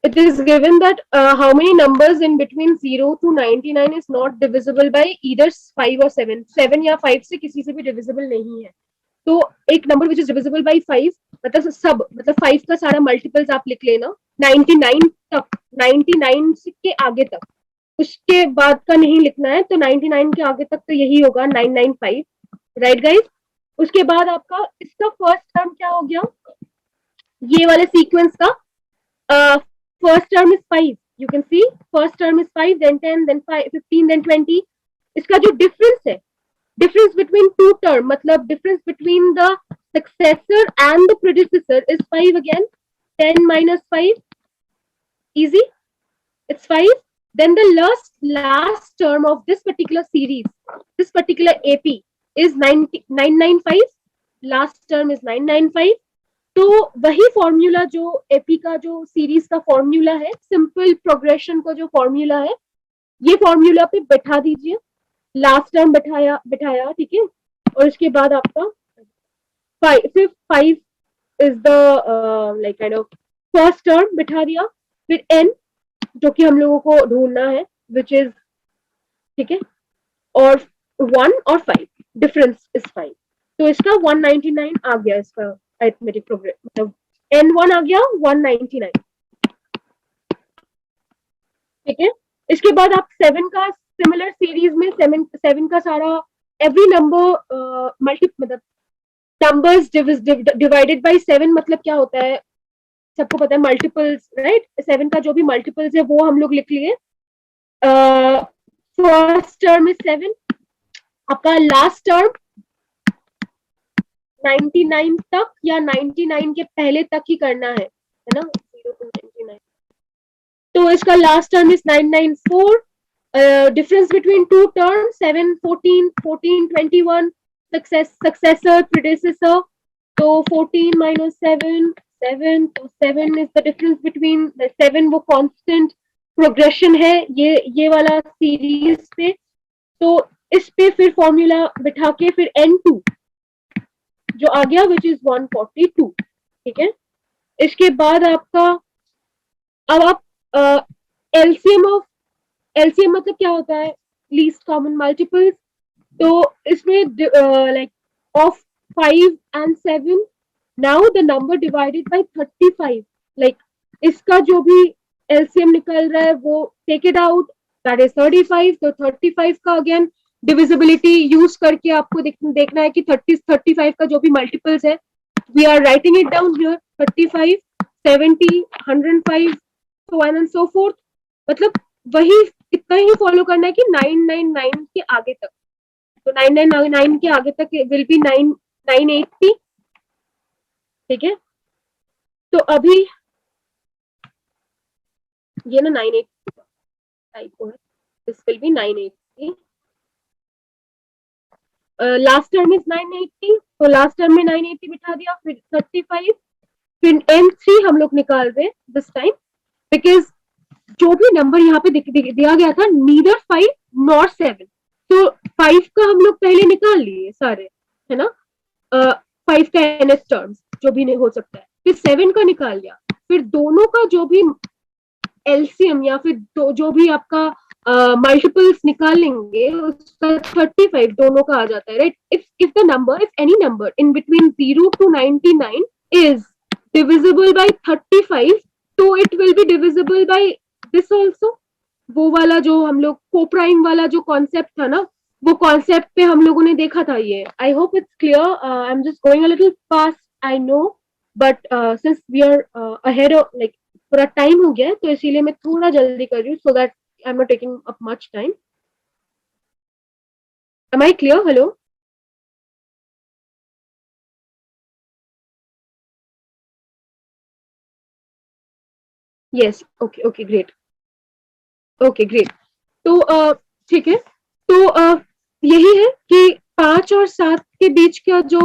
it is given that how many numbers in between 0 to 99 is not divisible by either 5 or 7, 7 या 5 से किसी से भी divisible नहीं है। तो एक number which is divisible by 5, मतलब सब, मतलब 5 का सारा मल्टीपल्स आप लिख लेना 99 तक, 99 के आगे तक, उसके बाद का नहीं लिखना है। तो 99 के आगे तक तो यही होगा 995, राइट गाइज? उसके बाद आपका इसका फर्स्ट टर्म क्या हो गया, ये वाले सीक्वेंस का first term is 5, you can see first term is 5, then 10, then 15, then 20। इसका जो डिफरेंस है, difference between two term, matlab difference between the successor and the predecessor is 5 again, 10 minus 5, easy, it's 5। then the last term of this particular series, this particular AP is 995, last term is 995। तो वही formula जो AP का जो series का formula है, simple progression का जो formula है, ये फॉर्मूला पे बैठा दीजिए, लास्ट टर्म बिठाया। ठीक है, और उसके बाद आपका 5 is the like kind of first term बिठा दिया, फिर n जो कि हम लोगों को ढूंढना है विच इज, ठीक है, और 1 और 5, डिफरेंस इज 5। तो इसका 199 आ गया, इसका अरिथमेटिक प्रोग्रेस, मतलब n1 आ गया 199। ठीक है, इसके बाद आप 7 का सिमिलर सीरीज में 7 का सारा एवरी नंबर मल्टी, मतलब नंबर्स डिवाइडेड बाय 7 मतलब क्या होता है, सबको पता है, मल्टीपल्स, राइट? 7 का जो भी मल्टीपल्स है वो हम लोग लिख लिए। फर्स्ट टर्म इज 7, आपका लास्ट टर्म 99 तक या 99 के पहले तक ही करना है ना, 0 to 99। तो इसका last term is 994, difference between two terms 7 14 14 21, successor predecessor, तो 14 minus 7 7, तो 7 is the difference between the 7, वो constant progression है ये वाला सीरीज पे। तो इस पे फिर फॉर्मूला बिठा के फिर n2 जो आ गया विच इज 142। ठीक है, इसके बाद आपका, अब आप एलसीएम मतलब क्या होता है, लीस्ट कॉमन मल्टीपल्स। तो इसमें like of 5 and 7, now the number divided by 35, like इसका जो भी एलसीएम निकल रहा है वो take it out, that is 35। तो 35 का अगेन डिविजिबिलिटी यूज करके आपको देखना है कि 35 का जो भी मल्टीपल्स है, we are writing it down here, 35, 70, 105, so on and so forth. मतलब वही इतना ही फॉलो करना है कि 999 के आगे तक, तो 999 के आगे तक विल बी 980, ठीक है। तो अभी ये ना 980 टाइप है, this will be 980, last term is 980, तो लास्ट टर्म में 980 बिठा दिया, फिर 35, फिर n3 हम लोग निकाल रहे दिस टाइम, बिकॉज जो भी नंबर यहाँ पे दिया गया था, नीदर 5 नॉर 7, तो 5 का हम लोग पहले निकाल लिए सारे, है ना, 5 का nth टर्म्स जो भी नहीं हो सकता है, फिर 7 का निकाल लिया, फिर दोनों का जो भी एलसीएम या फिर जो भी आपका मल्टीपल्स निकालेंगे उसका 35 दोनों का आ जाता है, right. If the number, if any number in between 0 to 99 is divisible bye 35, तो it will be divisible by this also. वो वाला जो हम लोग कोप्राइम वाला जो कॉन्सेप्ट था ना, वो कॉन्सेप्ट पे हम लोगों ने देखा था ये। I hope it's clear, I am just going a little fast, I know, but since we are ahead of, like पूरा टाइम हो गया है, तो इसीलिए मैं थोड़ा जल्दी कर रही हूँ, so that I am not taking up much time. Am I clear? Hello? Yes, okay okay great, okay great. तो ठीक है, तो यही है कि 5 और 7 के बीच का जो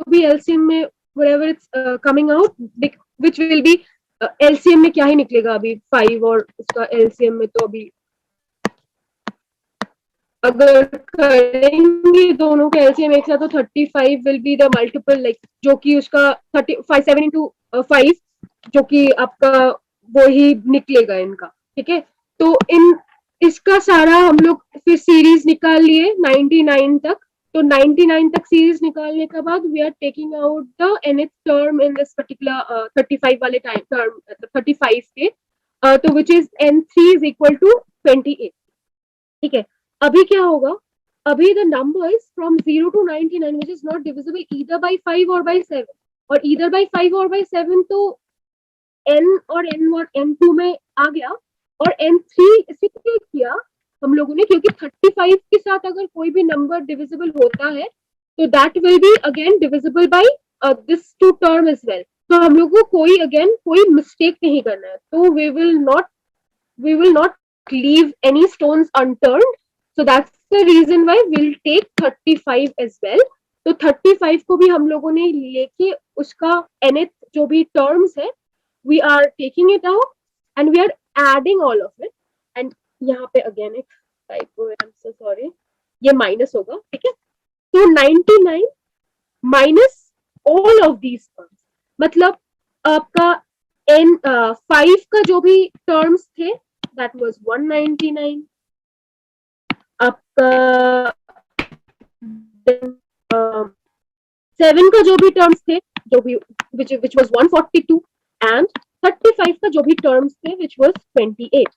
भी एलसीएम में whatever it's coming out, which will be LCM में क्या ही निकलेगा अभी 5 और उसका एलसीएम में, तो अभी अगर करेंगे दोनों का एलसीएम एक साथ, तो 35 will be the multiple, like जो कि उसका 35 7 into 5, जो कि आपका वो ही निकलेगा इनका, ठीक है। तो इसका सारा हम लोग फिर सीरीज निकाल लिए 99 तक, तो 99 तक सीरीज निकालने के बाद we are taking out the nth term in this particular 35 वाले टाइम टर्म, 35 के, तो which is n3 is equal to 28, ठीक है। अभी क्या होगा, अभी the numbers from 0 to 99 which is not divisible either by 5 और बाय 7, और ईदर बाय 5 और बाय 7 तो n और n2 में आ गया, और n3 इसलिए किया हम लोगों ने क्योंकि 35 के साथ अगर कोई भी नंबर डिविजिबल होता है, तो that will be again divisible by this two term as well. तो हम लोग को कोई मिस्टेक नहीं करना है, तो we will not leave any stones unturned, so that's the reason why we'll take 35 as well। तो 35 को भी हम लोगों ने लेके उसका nth जो भी टर्म्स है, we are taking it out and we are adding all of it, and यहाँ पे again एक typo है, I'm so sorry, ये माइनस होगा, ठीक है। तो 99 minus all of these terms, मतलब आपका n5 का जो भी टर्म्स थे that was 199, आपका 7 का जो भी टर्म्स थे, जो भी which was 142, एंड 35 का जो भी टर्म्स थे which was 28।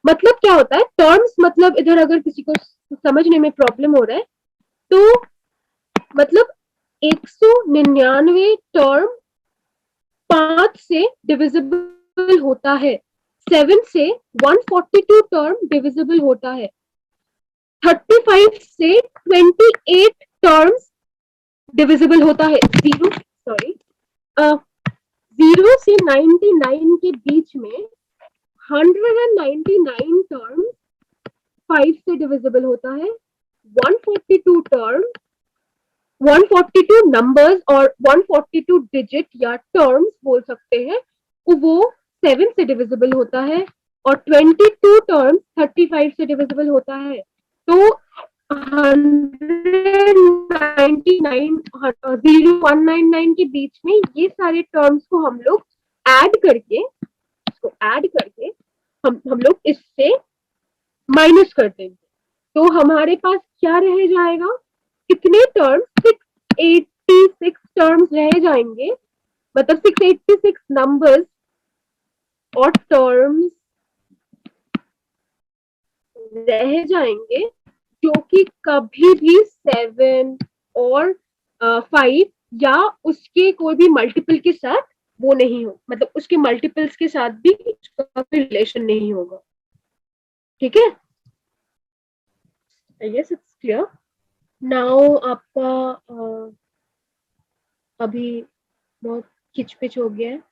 मतलब क्या होता है टर्म्स, मतलब इधर अगर किसी को समझने में प्रॉब्लम हो रहा है, तो मतलब 199 टर्म 5 से डिविजिबल होता है, 7 से 142 टर्म डिविजिबल होता है, 35 से 28 टर्म्स डिविजिबल होता है, 0 से 99 के बीच में 199 टर्म 5 से डिविजिबल होता है, 142 टर्म 142 नंबर्स और 142 डिजिट या टर्म्स बोल सकते हैं, वो 7 से डिविजिबल होता है, और 22 टर्म्स 35 से डिविजिबल होता है। तो 199 के बीच में ये सारे टर्म्स को हम लोग ऐड करके हम लोग इससे माइनस कर देंगे, तो हमारे पास क्या रह जाएगा, कितने टर्म्स, 686 टर्म्स रह जाएंगे, मतलब 686 नंबर्स और टर्म्स रह जाएंगे जो कि कभी भी 7 और 5 या उसके कोई भी मल्टीपल के साथ वो नहीं हो, मतलब उसके मल्टीपल्स के साथ भी उसका कोई रिलेशन नहीं होगा। ठीक है, I guess it's clear now. आपका अभी बहुत खिचपिच हो गया है,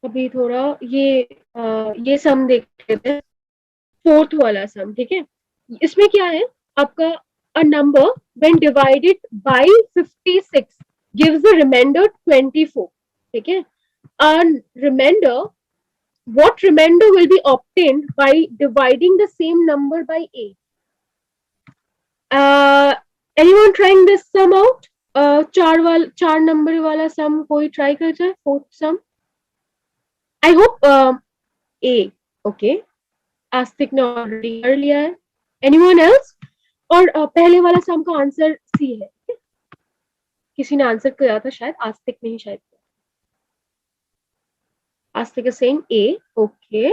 अभी थोड़ा ये सम देख लेते हैं, फोर्थ वाला सम। ठीक है, इसमें क्या है आपका, a number when divided by 56 gives a remainder 24। ठीक है, a remainder, what remainder will be obtained by dividing the same number by 8? Anyone trying this sum out? चार नंबर वाला सम कोई ट्राई कर जाए, fourth some. I hope A, okay, आस्तिक ने already कर लिया है। Anyone else? और पहले वाला सम का आंसर सी है। किसी ने आंसर किया था शायद, आस्तिक ने ही शायद किया। आस्तिक इज सेइंग ए, ओके।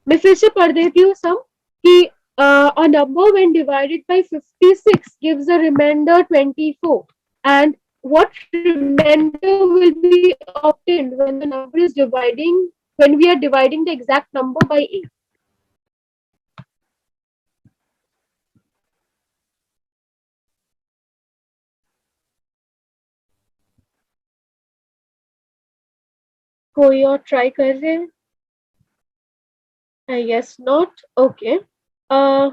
मैं फिर से पढ़ देती हूँ सम कि a number when divided by 56 gives a remainder 24, and what remainder will be obtained when the number is dividing, when we are dividing the exact number by 8? कोई और try कर रहे हैं? I guess not. Okay. Uh,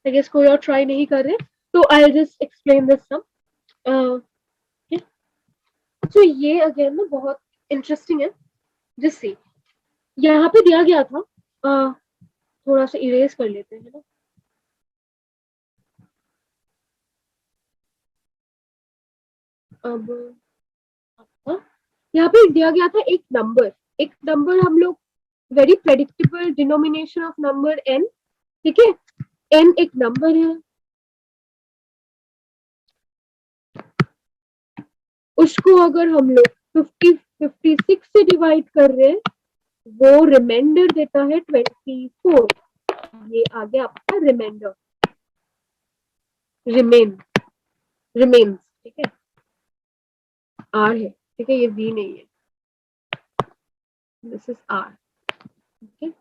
I guess कोई और try नहीं कर रहे, तो I'll just explain this sum. Okay. So ये अगेन ना बहुत इंटरेस्टिंग है, जिससे यहाँ पे दिया गया था, थोड़ा सा इरेज कर लेते हैं ना। अब यहाँ पे दिया गया था एक नंबर हम लोग, very predictable denomination of number n। ठीक है, n एक नंबर है, उसको अगर हम लोग 56 से डिवाइड कर रहे हैं, वो रिमाइंडर देता है 24। ये आ गया आपका रिमाइंडर, रिमेन, रिमेन्स। ठीक है, आर है, ठीक है, ये वी नहीं है, दिस इज आर। ठीक है,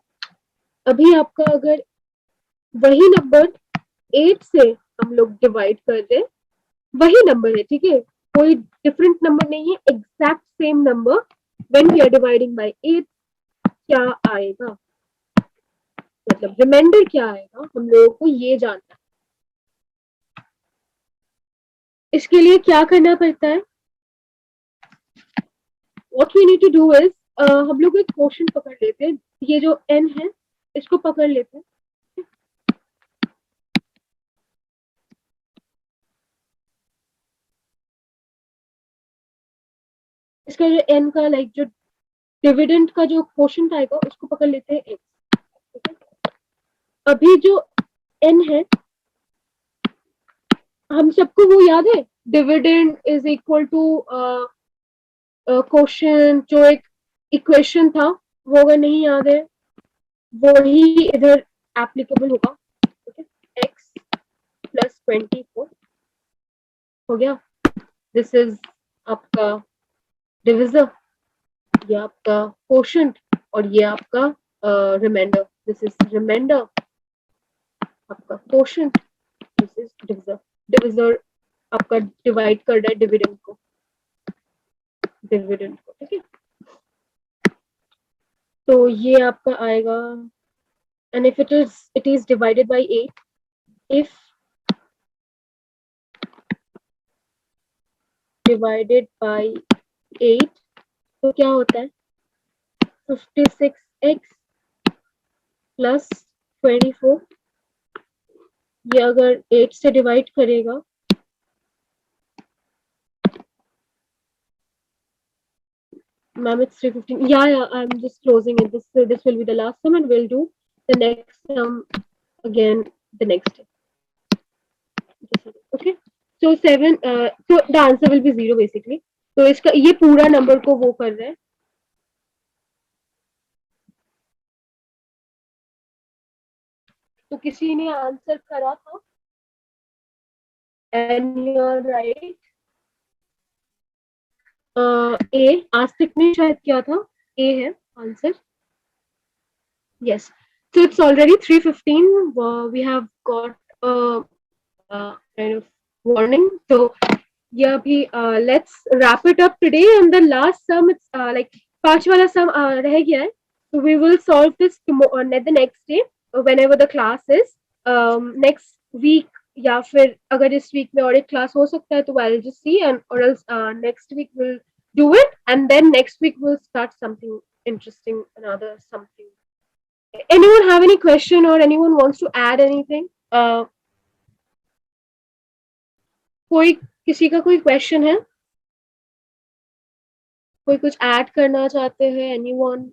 अभी आपका अगर वही नंबर 8 से हम लोग डिवाइड कर रहे हैं, वही नंबर है, ठीक है, कोई डिफरेंट नंबर नहीं है, exact same number, when we are dividing by 8 क्या आएगा, मतलब रिमाइंडर क्या आएगा, हम लोगों को ये जानना है। इसके लिए क्या करना पड़ता है, what we need to do is, हम लोग एक क्वेश्चन पकड़ लेते हैं, ये जो n है इसको पकड़ लेते हैं। इसका जो n का लाइक जो डिविडेंड का जो क्वेश्चन आएगा उसको पकड़ लेते हैं x। ठीक है, अभी जो n है, हम सबको वो याद है, dividend is equal to question, जो एक इक्वेशन था, वो अगर नहीं याद है वो ही इधर एप्लीकेबल होगा। ठीक है, एक्स प्लस 24 हो गया, दिस इज आपका डिविजर, ये आपका क्वोशंट, और ये आपका रिमाइंडर, दिस इज रिमाइंडर, आपका quotient, this is divisor. Divisor आपका डिवाइड कर रहा है डिविडेंड को, ठीक है, तो ये आपका आएगा, and if it is divided by 8, if divided by 8 तो क्या होता है, 56x प्लस 24, ये अगर 8 से डिवाइड करेगा, ma'am, it's 3:15. Yeah, I'm just closing it. This will be the last sum, and we'll do the next sum again the next day. Okay. So 7. So the answer will be 0 basically. तो इसका ये पूरा number को वो कर रहे हैं। तो किसी ने आंसर करा था एंड यू आर राइट। ए आस्तिक ने शायद किया था, ए है answer. Yes. So it's already 3:15. We have got kind of warning. So yeah, let's wrap it up today. And the last sum, it's like पांच वाला sum रह गया है. So we will solve this tomorrow, the next day, whenever the class is. Next week या फिर अगर इस week में और एक class हो सकता है तो I'll just see, and or else next week we'll do it, and then next week we'll start something interesting, another something. Anyone have any question or anyone wants to add anything? कोई किसी का कोई question है? कोई कुछ add करना चाहते हैं? एनीवन?